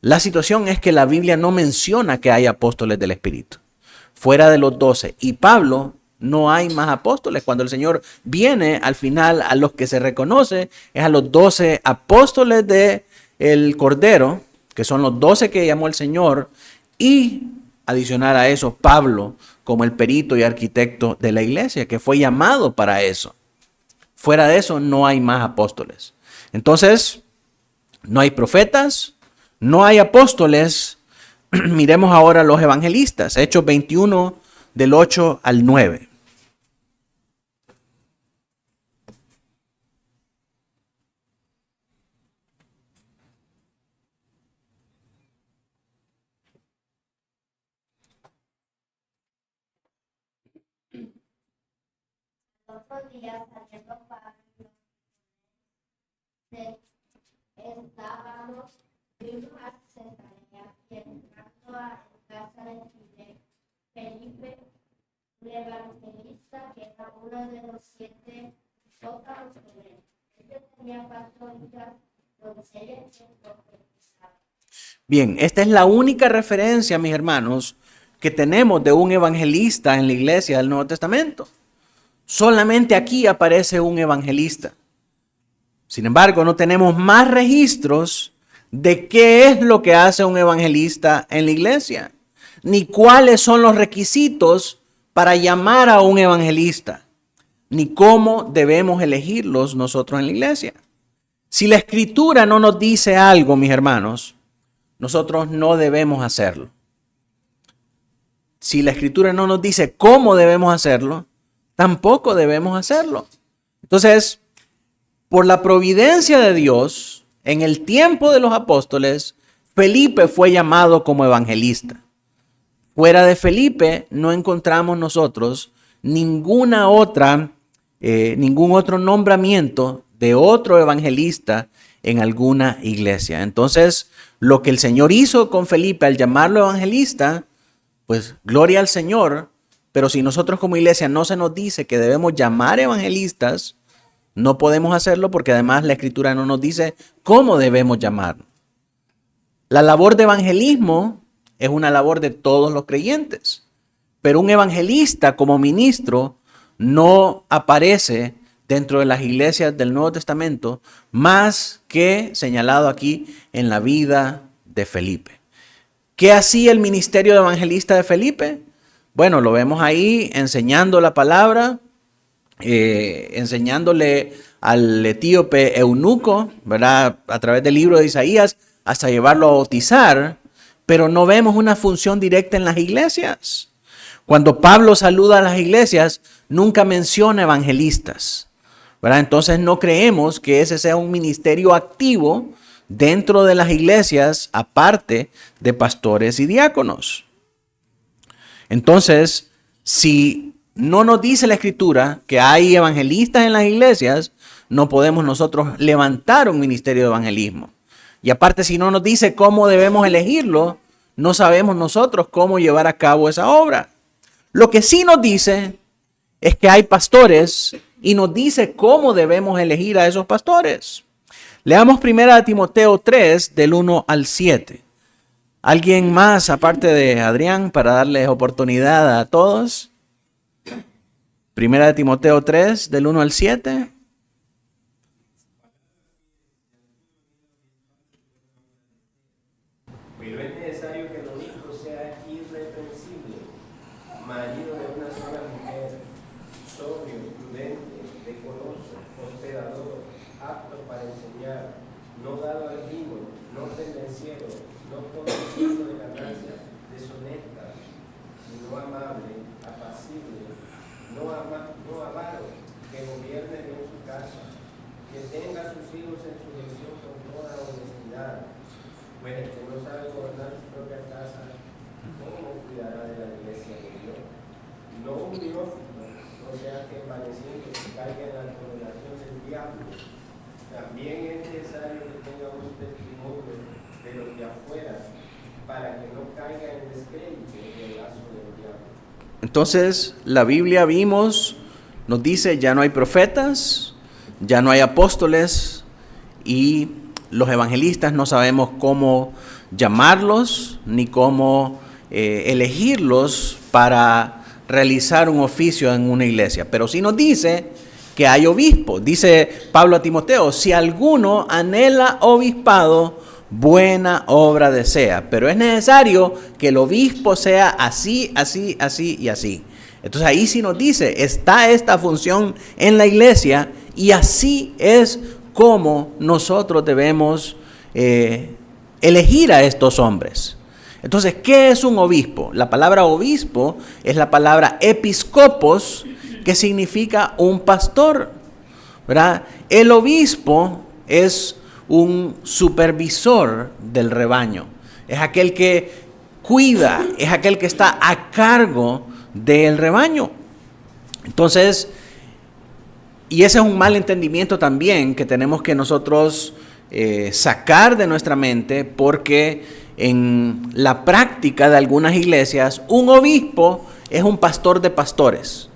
La situación es que la Biblia no menciona que hay apóstoles del Espíritu. Fuera de los 12. Y Pablo, no hay más apóstoles. Cuando el Señor viene, al final a los que se reconoce es a los 12 apóstoles del Cordero, que son los 12 que llamó el Señor, y adicional a eso, Pablo como el perito y arquitecto de la iglesia, que fue llamado para eso. Fuera de eso, no hay más apóstoles. Entonces, no hay profetas, no hay apóstoles. Miremos ahora los evangelistas. Hechos 21, del 8 al 9. Otro día saliendo Pablo estábamos, vimos a Cesarea y entrando a casa de Felipe, un evangelista que era uno de los 7 zócalos con él. Este tenía 4 hijas doncellas que profetizaban. Bien, esta es la única referencia, mis hermanos, que tenemos de un evangelista en la iglesia del Nuevo Testamento. Solamente aquí aparece un evangelista. Sin embargo, no tenemos más registros de qué es lo que hace un evangelista en la iglesia, ni cuáles son los requisitos para llamar a un evangelista, ni cómo debemos elegirlos nosotros en la iglesia. Si la Escritura no nos dice algo, mis hermanos, nosotros no debemos hacerlo. Si la Escritura no nos dice cómo debemos hacerlo, tampoco debemos hacerlo. Entonces, por la providencia de Dios, en el tiempo de los apóstoles, Felipe fue llamado como evangelista. Fuera de Felipe no encontramos nosotros ningún otro nombramiento de otro evangelista en alguna iglesia. Entonces, lo que el Señor hizo con Felipe al llamarlo evangelista, pues gloria al Señor, pero si nosotros como iglesia no se nos dice que debemos llamar evangelistas, no podemos hacerlo porque además la Escritura no nos dice cómo debemos llamar. La labor de evangelismo es una labor de todos los creyentes, pero un evangelista como ministro no aparece dentro de las iglesias del Nuevo Testamento más que señalado aquí en la vida de Felipe. ¿Qué hacía el ministerio de evangelista de Felipe? Bueno, lo vemos ahí enseñando la palabra, enseñándole al etíope eunuco, ¿verdad? A través del libro de Isaías, hasta llevarlo a bautizar, pero no vemos una función directa en las iglesias. Cuando Pablo saluda a las iglesias, nunca menciona evangelistas, ¿verdad? Entonces no creemos que ese sea un ministerio activo dentro de las iglesias, aparte de pastores y diáconos. Entonces, si no nos dice la Escritura que hay evangelistas en las iglesias, no podemos nosotros levantar un ministerio de evangelismo. Y aparte, si no nos dice cómo debemos elegirlo, no sabemos nosotros cómo llevar a cabo esa obra. Lo que sí nos dice es que hay pastores y nos dice cómo debemos elegir a esos pastores. Leamos 1 Timoteo 3, del 1 al 7. ¿Alguien más, aparte de Adrián, para darles oportunidad a todos? 1 Timoteo 3, del 1 al 7. Pero es necesario que el obispo sea irreprensible, marido de una sola mujer, sobrio, prudente, decoroso, hospedador, apto para enseñar, no dado al vino, no pendenciero, no codicioso de ganancias deshonestas, sino amable, apacible, no avaro, que gobierne bien su casa, que tenga a sus hijos en sujeción con toda honestidad. Pues el que no sabe gobernar su propia casa, ¿cómo cuidará de la iglesia de Dios? No un neófito, no sea que envaneciendo se caiga en la condenación del diablo. También es necesario que tenga un testimonio de los de afuera, para que no caiga en descrédito del lazo del diablo. Entonces, la Biblia nos dice, ya no hay profetas, ya no hay apóstoles y los evangelistas no sabemos cómo llamarlos ni cómo elegirlos para realizar un oficio en una iglesia. Pero sí nos dice que hay obispos. Dice Pablo a Timoteo, si alguno anhela obispado, buena obra desea. Pero es necesario que el obispo sea así, así, así y así. Entonces ahí sí nos dice, está esta función en la iglesia y así es como nosotros debemos elegir a estos hombres. Entonces, ¿qué es un obispo? La palabra obispo es la palabra episcopos, que significa un pastor, ¿verdad? El obispo es un supervisor del rebaño. Es aquel que cuida, es aquel que está a cargo del rebaño. Entonces, y ese es un mal entendimiento también que tenemos que nosotros sacar de nuestra mente, porque en la práctica de algunas iglesias, un obispo es un pastor de pastores.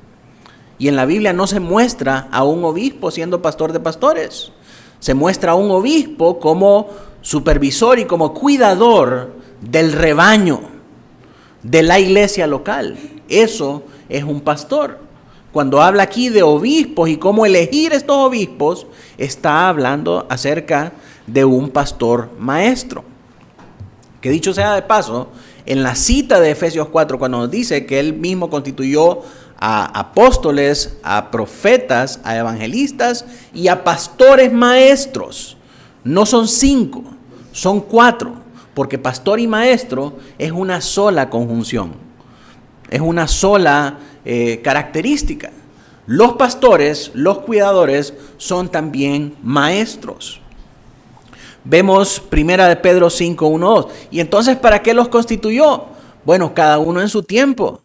Y en la Biblia no se muestra a un obispo siendo pastor de pastores. Se muestra a un obispo como supervisor y como cuidador del rebaño, de la iglesia local. Eso es un pastor. Cuando habla aquí de obispos y cómo elegir estos obispos, está hablando acerca de un pastor maestro. Que dicho sea de paso, en la cita de Efesios 4, cuando nos dice que él mismo constituyó a apóstoles, a profetas, a evangelistas y a pastores maestros, no son 5, son 4, porque pastor y maestro es una sola conjunción, es una sola característica. Los pastores, los cuidadores, son también maestros. Vemos 1 de Pedro 5, 1, 2. ¿Y entonces para qué los constituyó? Bueno, cada uno en su tiempo.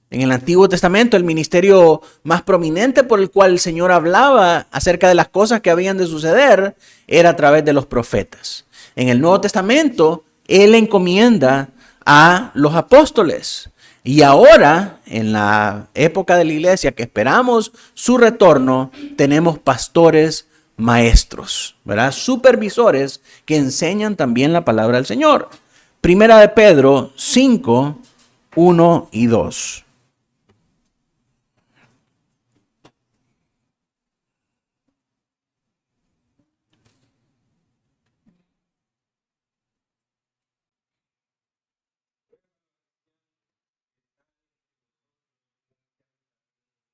En el Antiguo Testamento, el ministerio más prominente por el cual el Señor hablaba acerca de las cosas que habían de suceder era a través de los profetas. En el Nuevo Testamento, Él encomienda a los apóstoles. Y ahora, en la época de la iglesia que esperamos su retorno, tenemos pastores maestros, ¿verdad? Supervisores que enseñan también la palabra del Señor. 1 de Pedro 5, 1 y 2.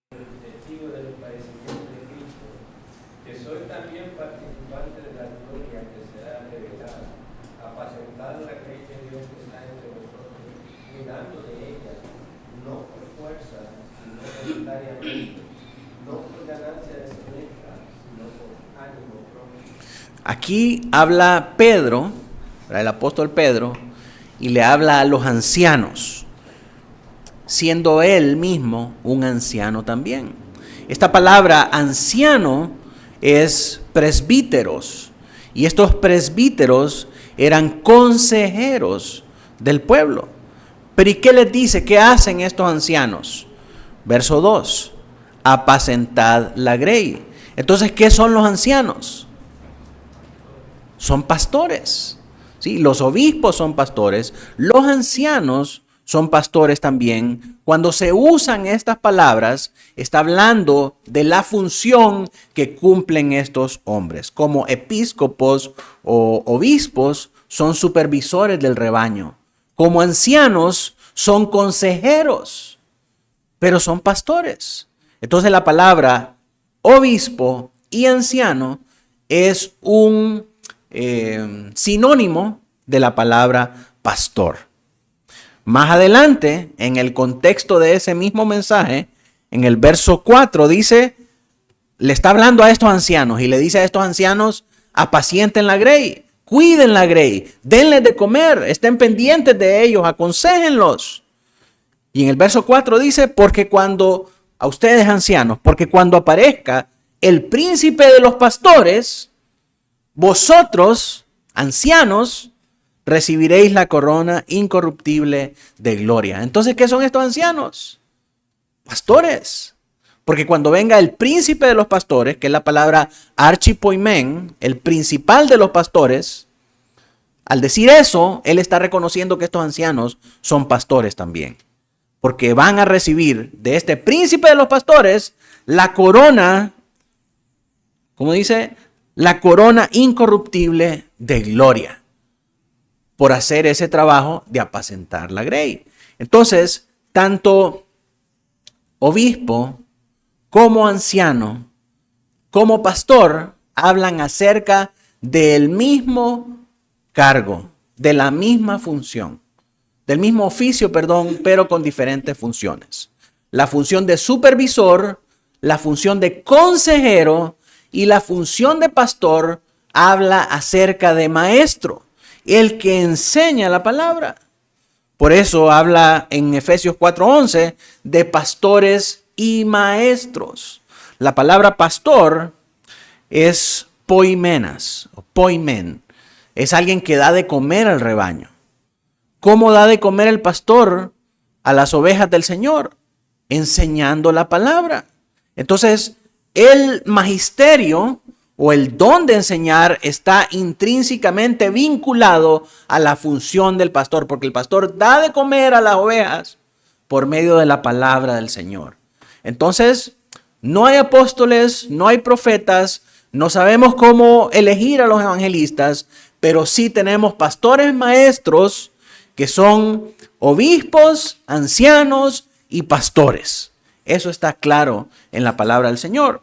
Testigo de los Aquí habla Pedro, el apóstol Pedro, y le habla a los ancianos, siendo él mismo un anciano también. Esta palabra anciano es presbíteros, y estos presbíteros eran consejeros del pueblo. Pero ¿y qué les dice? ¿Qué hacen estos ancianos? Verso 2, apacentad la grey. Entonces, ¿qué son los ancianos? Son pastores, ¿sí? Los obispos son pastores, los ancianos son pastores también. Cuando se usan estas palabras, está hablando de la función que cumplen estos hombres. Como episcopos o obispos, son supervisores del rebaño. Como ancianos, son consejeros, pero son pastores. Entonces la palabra obispo y anciano es un sinónimo de la palabra pastor. Más adelante, en el contexto de ese mismo mensaje, en el verso 4 dice, le está hablando a estos ancianos y le dice a estos ancianos, apacienten la grey, cuiden la grey, denles de comer, estén pendientes de ellos, aconséjenlos. Y en el verso 4 dice, porque cuando, a ustedes ancianos, porque cuando aparezca el príncipe de los pastores, vosotros, ancianos, recibiréis la corona incorruptible de gloria. Entonces, ¿qué son estos ancianos? Pastores. Porque cuando venga el príncipe de los pastores, que es la palabra archipoimen, el principal de los pastores, al decir eso, él está reconociendo que estos ancianos son pastores también. Porque van a recibir de este príncipe de los pastores la corona, ¿cómo dice? La corona incorruptible de gloria, por hacer ese trabajo de apacentar la grey. Entonces, tanto obispo como anciano, como pastor, hablan acerca del mismo cargo, de la misma función, del mismo oficio, pero con diferentes funciones. La función de supervisor, la función de consejero y la función de pastor habla acerca de maestro, el que enseña la palabra. Por eso habla en Efesios 4:11 de pastores y maestros. La palabra pastor es poimenas, o poimen. Es alguien que da de comer al rebaño. ¿Cómo da de comer el pastor a las ovejas del Señor? Enseñando la palabra. Entonces, el magisterio o el don de enseñar está intrínsecamente vinculado a la función del pastor, porque el pastor da de comer a las ovejas por medio de la palabra del Señor. Entonces, no hay apóstoles, no hay profetas, no sabemos cómo elegir a los evangelistas, pero sí tenemos pastores maestros que son obispos, ancianos y pastores. Eso está claro en la palabra del Señor.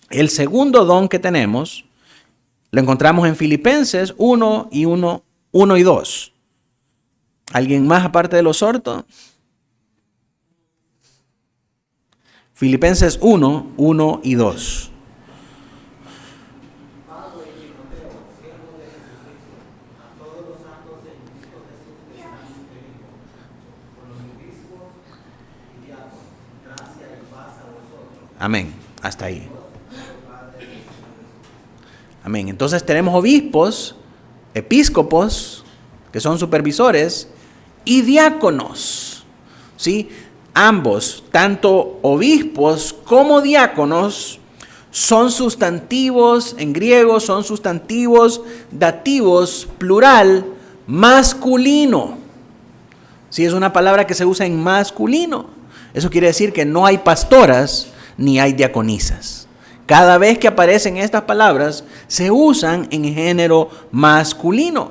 El segundo don que tenemos lo encontramos en Filipenses 1 y 2. ¿Alguien más aparte de los sordos? Filipenses 1 y 2. Amén. Hasta ahí. Amén. Entonces tenemos obispos, episcopos, que son supervisores, y diáconos. ¿Sí? Ambos, tanto obispos como diáconos, son sustantivos, en griego son sustantivos dativos, plural, masculino. Sí, es una palabra que se usa en masculino. Eso quiere decir que no hay pastoras ni hay diaconisas. Cada vez que aparecen estas palabras, se usan en género masculino.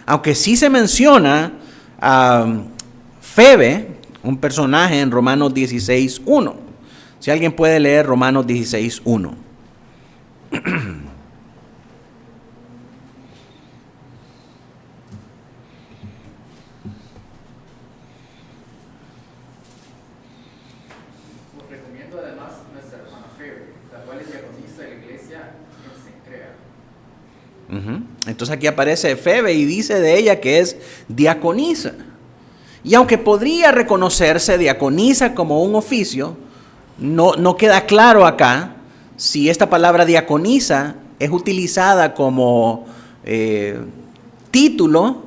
Aunque sí se menciona a Febe, un personaje en Romanos 16:1. Si alguien puede leer Romanos 16:1. Os recomiendo además nuestra hermana Febe, la cual es diaconisa de la iglesia en Cencrea. Entonces aquí aparece Febe y dice de ella que es diaconisa. Y aunque podría reconocerse diaconisa como un oficio, no queda claro acá si esta palabra diaconisa es utilizada como título,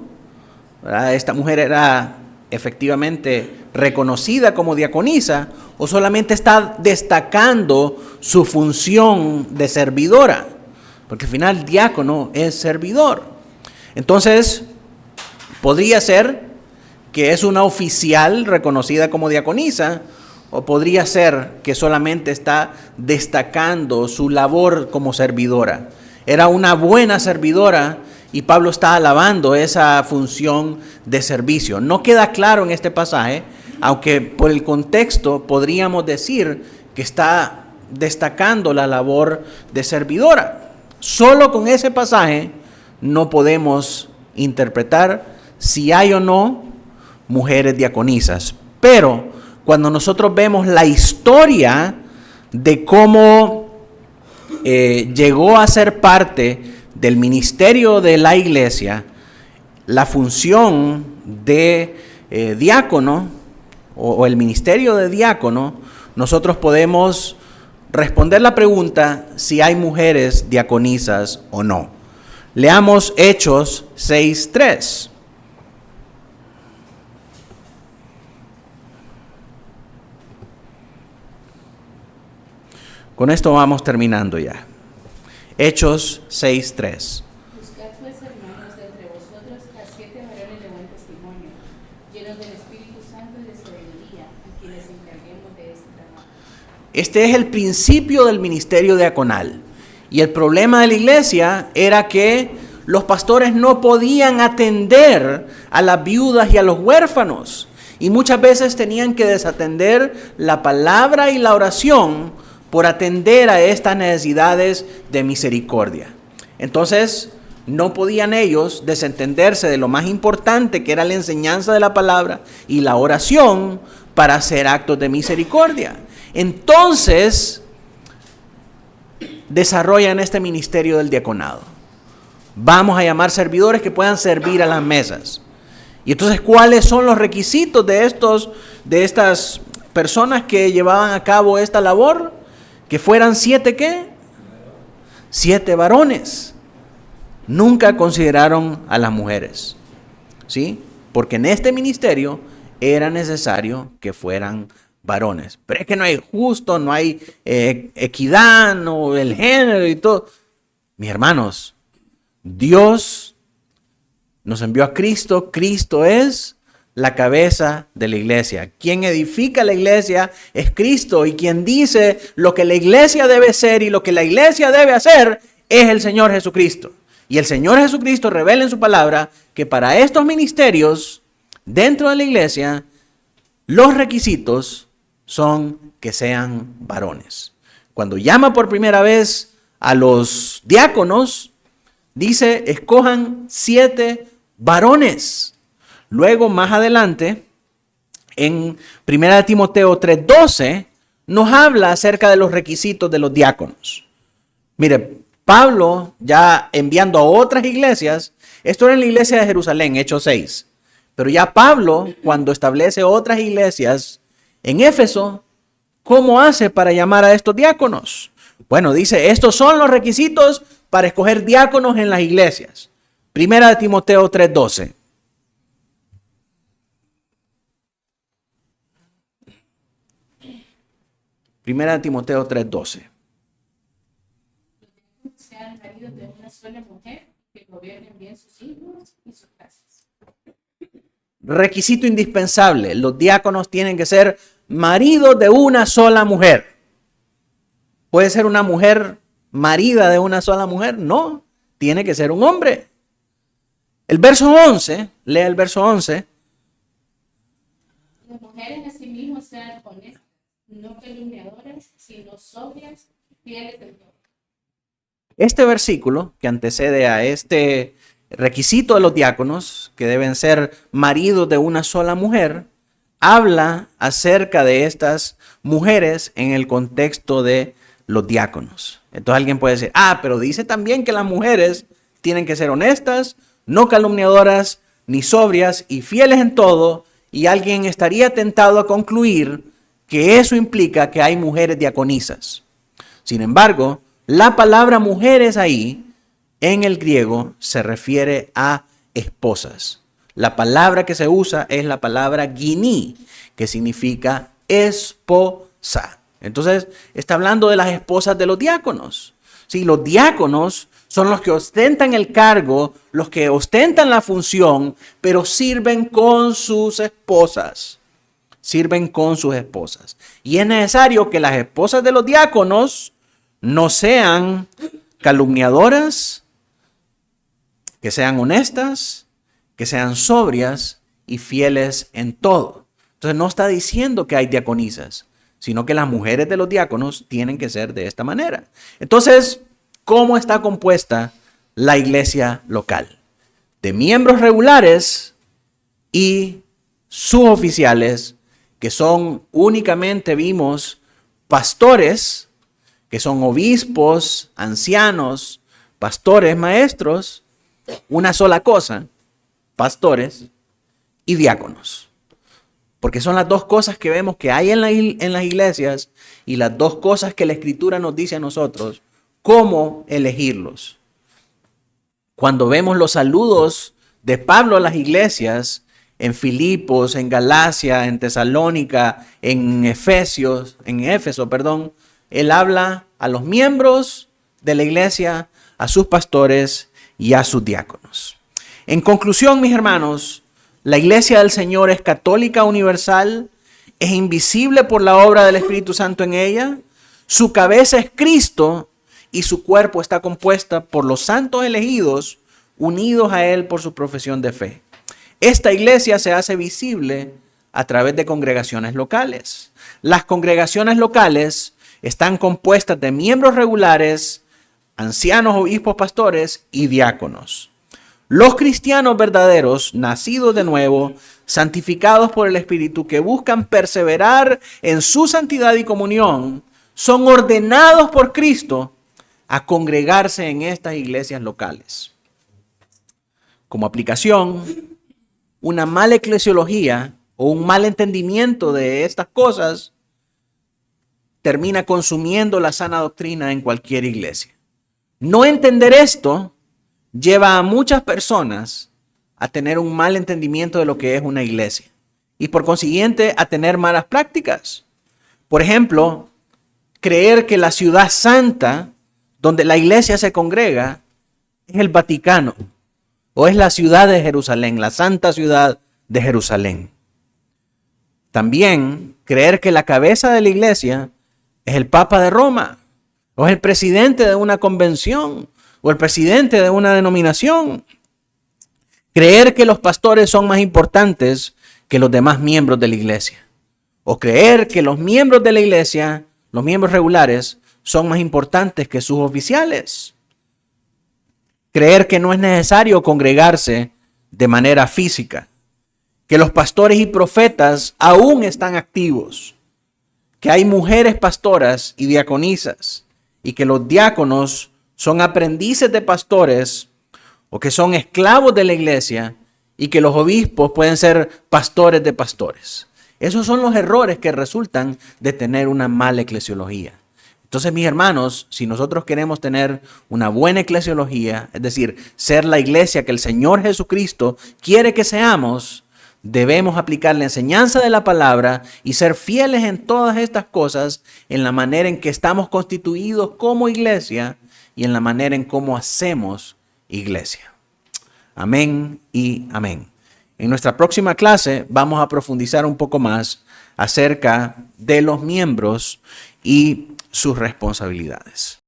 ¿verdad? Esta mujer era efectivamente reconocida como diaconisa o solamente está destacando su función de servidora, porque al final diácono es servidor. Entonces, podría ser que es una oficial reconocida como diaconisa, o podría ser que solamente está destacando su labor como servidora. Era una buena servidora y Pablo está alabando esa función de servicio. No queda claro en este pasaje, aunque por el contexto podríamos decir que está destacando la labor de servidora. Solo con ese pasaje no podemos interpretar si hay o no mujeres diaconisas. Pero cuando nosotros vemos la historia de cómo llegó a ser parte del ministerio de la iglesia, la función de diácono o el ministerio de diácono, nosotros podemos responder la pregunta si hay mujeres diaconisas o no. Leamos Hechos 6:3. Con esto vamos terminando ya. Hechos 6:3. Buscad pues, hermanos, de entre vosotros a 7 varones de buen testimonio, llenos del Espíritu Santo y de sabiduría, a quienes encarguemos de este trabajo. Este es el principio del ministerio diaconal. Y el problema de la iglesia era que los pastores no podían atender a las viudas y a los huérfanos. Y muchas veces tenían que desatender la palabra y la oración por atender a estas necesidades de misericordia. Entonces, no podían ellos desentenderse de lo más importante, que era la enseñanza de la palabra y la oración, para hacer actos de misericordia. Entonces, desarrollan este ministerio del diaconado. Vamos a llamar servidores que puedan servir a las mesas. Y entonces, ¿cuáles son los requisitos de estas personas que llevaban a cabo esta labor? Que fueran 7 ¿qué? 7 varones. Nunca consideraron a las mujeres, ¿sí? Porque en este ministerio era necesario que fueran varones. Pero es que no hay justo, no hay equidad, no el género y todo. Mis hermanos, Dios nos envió a Cristo. Cristo es la cabeza de la iglesia. Quien edifica la iglesia es Cristo, y quien dice lo que la iglesia debe ser y lo que la iglesia debe hacer es el Señor Jesucristo. Y el Señor Jesucristo revela en su palabra que para estos ministerios dentro de la iglesia los requisitos son que sean varones. Cuando llama por primera vez a los diáconos, dice: escojan 7 varones. Luego, más adelante, en 1 Timoteo 3:12, nos habla acerca de los requisitos de los diáconos. Mire, Pablo, ya enviando a otras iglesias, esto era en la iglesia de Jerusalén, Hechos 6, pero ya Pablo, cuando establece otras iglesias en Éfeso, ¿cómo hace para llamar a estos diáconos? Bueno, dice, estos son los requisitos para escoger diáconos en las iglesias. 1 Timoteo 3:12. Primera de Timoteo 3:12. Sean maridos de una sola mujer, que gobiernen bien sus hijos y sus casas. Requisito indispensable: los diáconos tienen que ser maridos de una sola mujer. ¿Puede ser una mujer marida de una sola mujer? No, tiene que ser un hombre. El verso 11, lea el verso 11. Las mujeres asimismo sean honestas, no calumniadoras, sino sobrias, fieles del todo. Este versículo que antecede a este requisito de los diáconos, que deben ser maridos de una sola mujer, habla acerca de estas mujeres en el contexto de los diáconos. Entonces alguien puede decir, pero dice también que las mujeres tienen que ser honestas, no calumniadoras, ni sobrias y fieles en todo, y alguien estaría tentado a concluir que eso implica que hay mujeres diaconisas. Sin embargo, la palabra mujeres ahí, en el griego, se refiere a esposas. La palabra que se usa es la palabra giní, que significa esposa. Entonces, está hablando de las esposas de los diáconos. Sí, los diáconos son los que ostentan el cargo, los que ostentan la función, pero sirven con sus esposas. Sirven con sus esposas. Y es necesario que las esposas de los diáconos no sean calumniadoras, que sean honestas, que sean sobrias y fieles en todo. Entonces no está diciendo que hay diaconisas, sino que las mujeres de los diáconos tienen que ser de esta manera. Entonces, ¿cómo está compuesta la iglesia local? De miembros regulares y suboficiales, que son únicamente, vimos, pastores, que son obispos, ancianos, pastores, maestros, una sola cosa, pastores y diáconos. Porque son las dos cosas que vemos que hay en las iglesias y las dos cosas que la Escritura nos dice a nosotros cómo elegirlos. Cuando vemos los saludos de Pablo a las iglesias, en Filipos, en Galacia, en Tesalónica, en Éfeso, él habla a los miembros de la iglesia, a sus pastores y a sus diáconos. En conclusión, mis hermanos, la iglesia del Señor es católica universal, es invisible por la obra del Espíritu Santo en ella, su cabeza es Cristo y su cuerpo está compuesta por los santos elegidos unidos a Él por su profesión de fe. Esta iglesia se hace visible a través de congregaciones locales. Las congregaciones locales están compuestas de miembros regulares, ancianos, obispos, pastores y diáconos. Los cristianos verdaderos, nacidos de nuevo, santificados por el Espíritu, que buscan perseverar en su santidad y comunión, son ordenados por Cristo a congregarse en estas iglesias locales. Como aplicación, una mala eclesiología o un mal entendimiento de estas cosas termina consumiendo la sana doctrina en cualquier iglesia. No entender esto lleva a muchas personas a tener un mal entendimiento de lo que es una iglesia y por consiguiente a tener malas prácticas. Por ejemplo, creer que la ciudad santa donde la iglesia se congrega es el Vaticano o es la ciudad de Jerusalén, la santa ciudad de Jerusalén. También creer que la cabeza de la iglesia es el Papa de Roma o es el presidente de una convención o el presidente de una denominación. Creer que los pastores son más importantes que los demás miembros de la iglesia. O creer que los miembros de la iglesia, los miembros regulares, son más importantes que sus oficiales. Creer que no es necesario congregarse de manera física. Que los pastores y profetas aún están activos. Que hay mujeres pastoras y diaconisas. Y que los diáconos son aprendices de pastores o que son esclavos de la iglesia y que los obispos pueden ser pastores de pastores. Esos son los errores que resultan de tener una mala eclesiología. Entonces, mis hermanos, si nosotros queremos tener una buena eclesiología, es decir, ser la iglesia que el Señor Jesucristo quiere que seamos, debemos aplicar la enseñanza de la palabra y ser fieles en todas estas cosas, en la manera en que estamos constituidos como iglesia y en la manera en cómo hacemos iglesia. Amén y amén. En nuestra próxima clase vamos a profundizar un poco más acerca de los miembros y sus responsabilidades.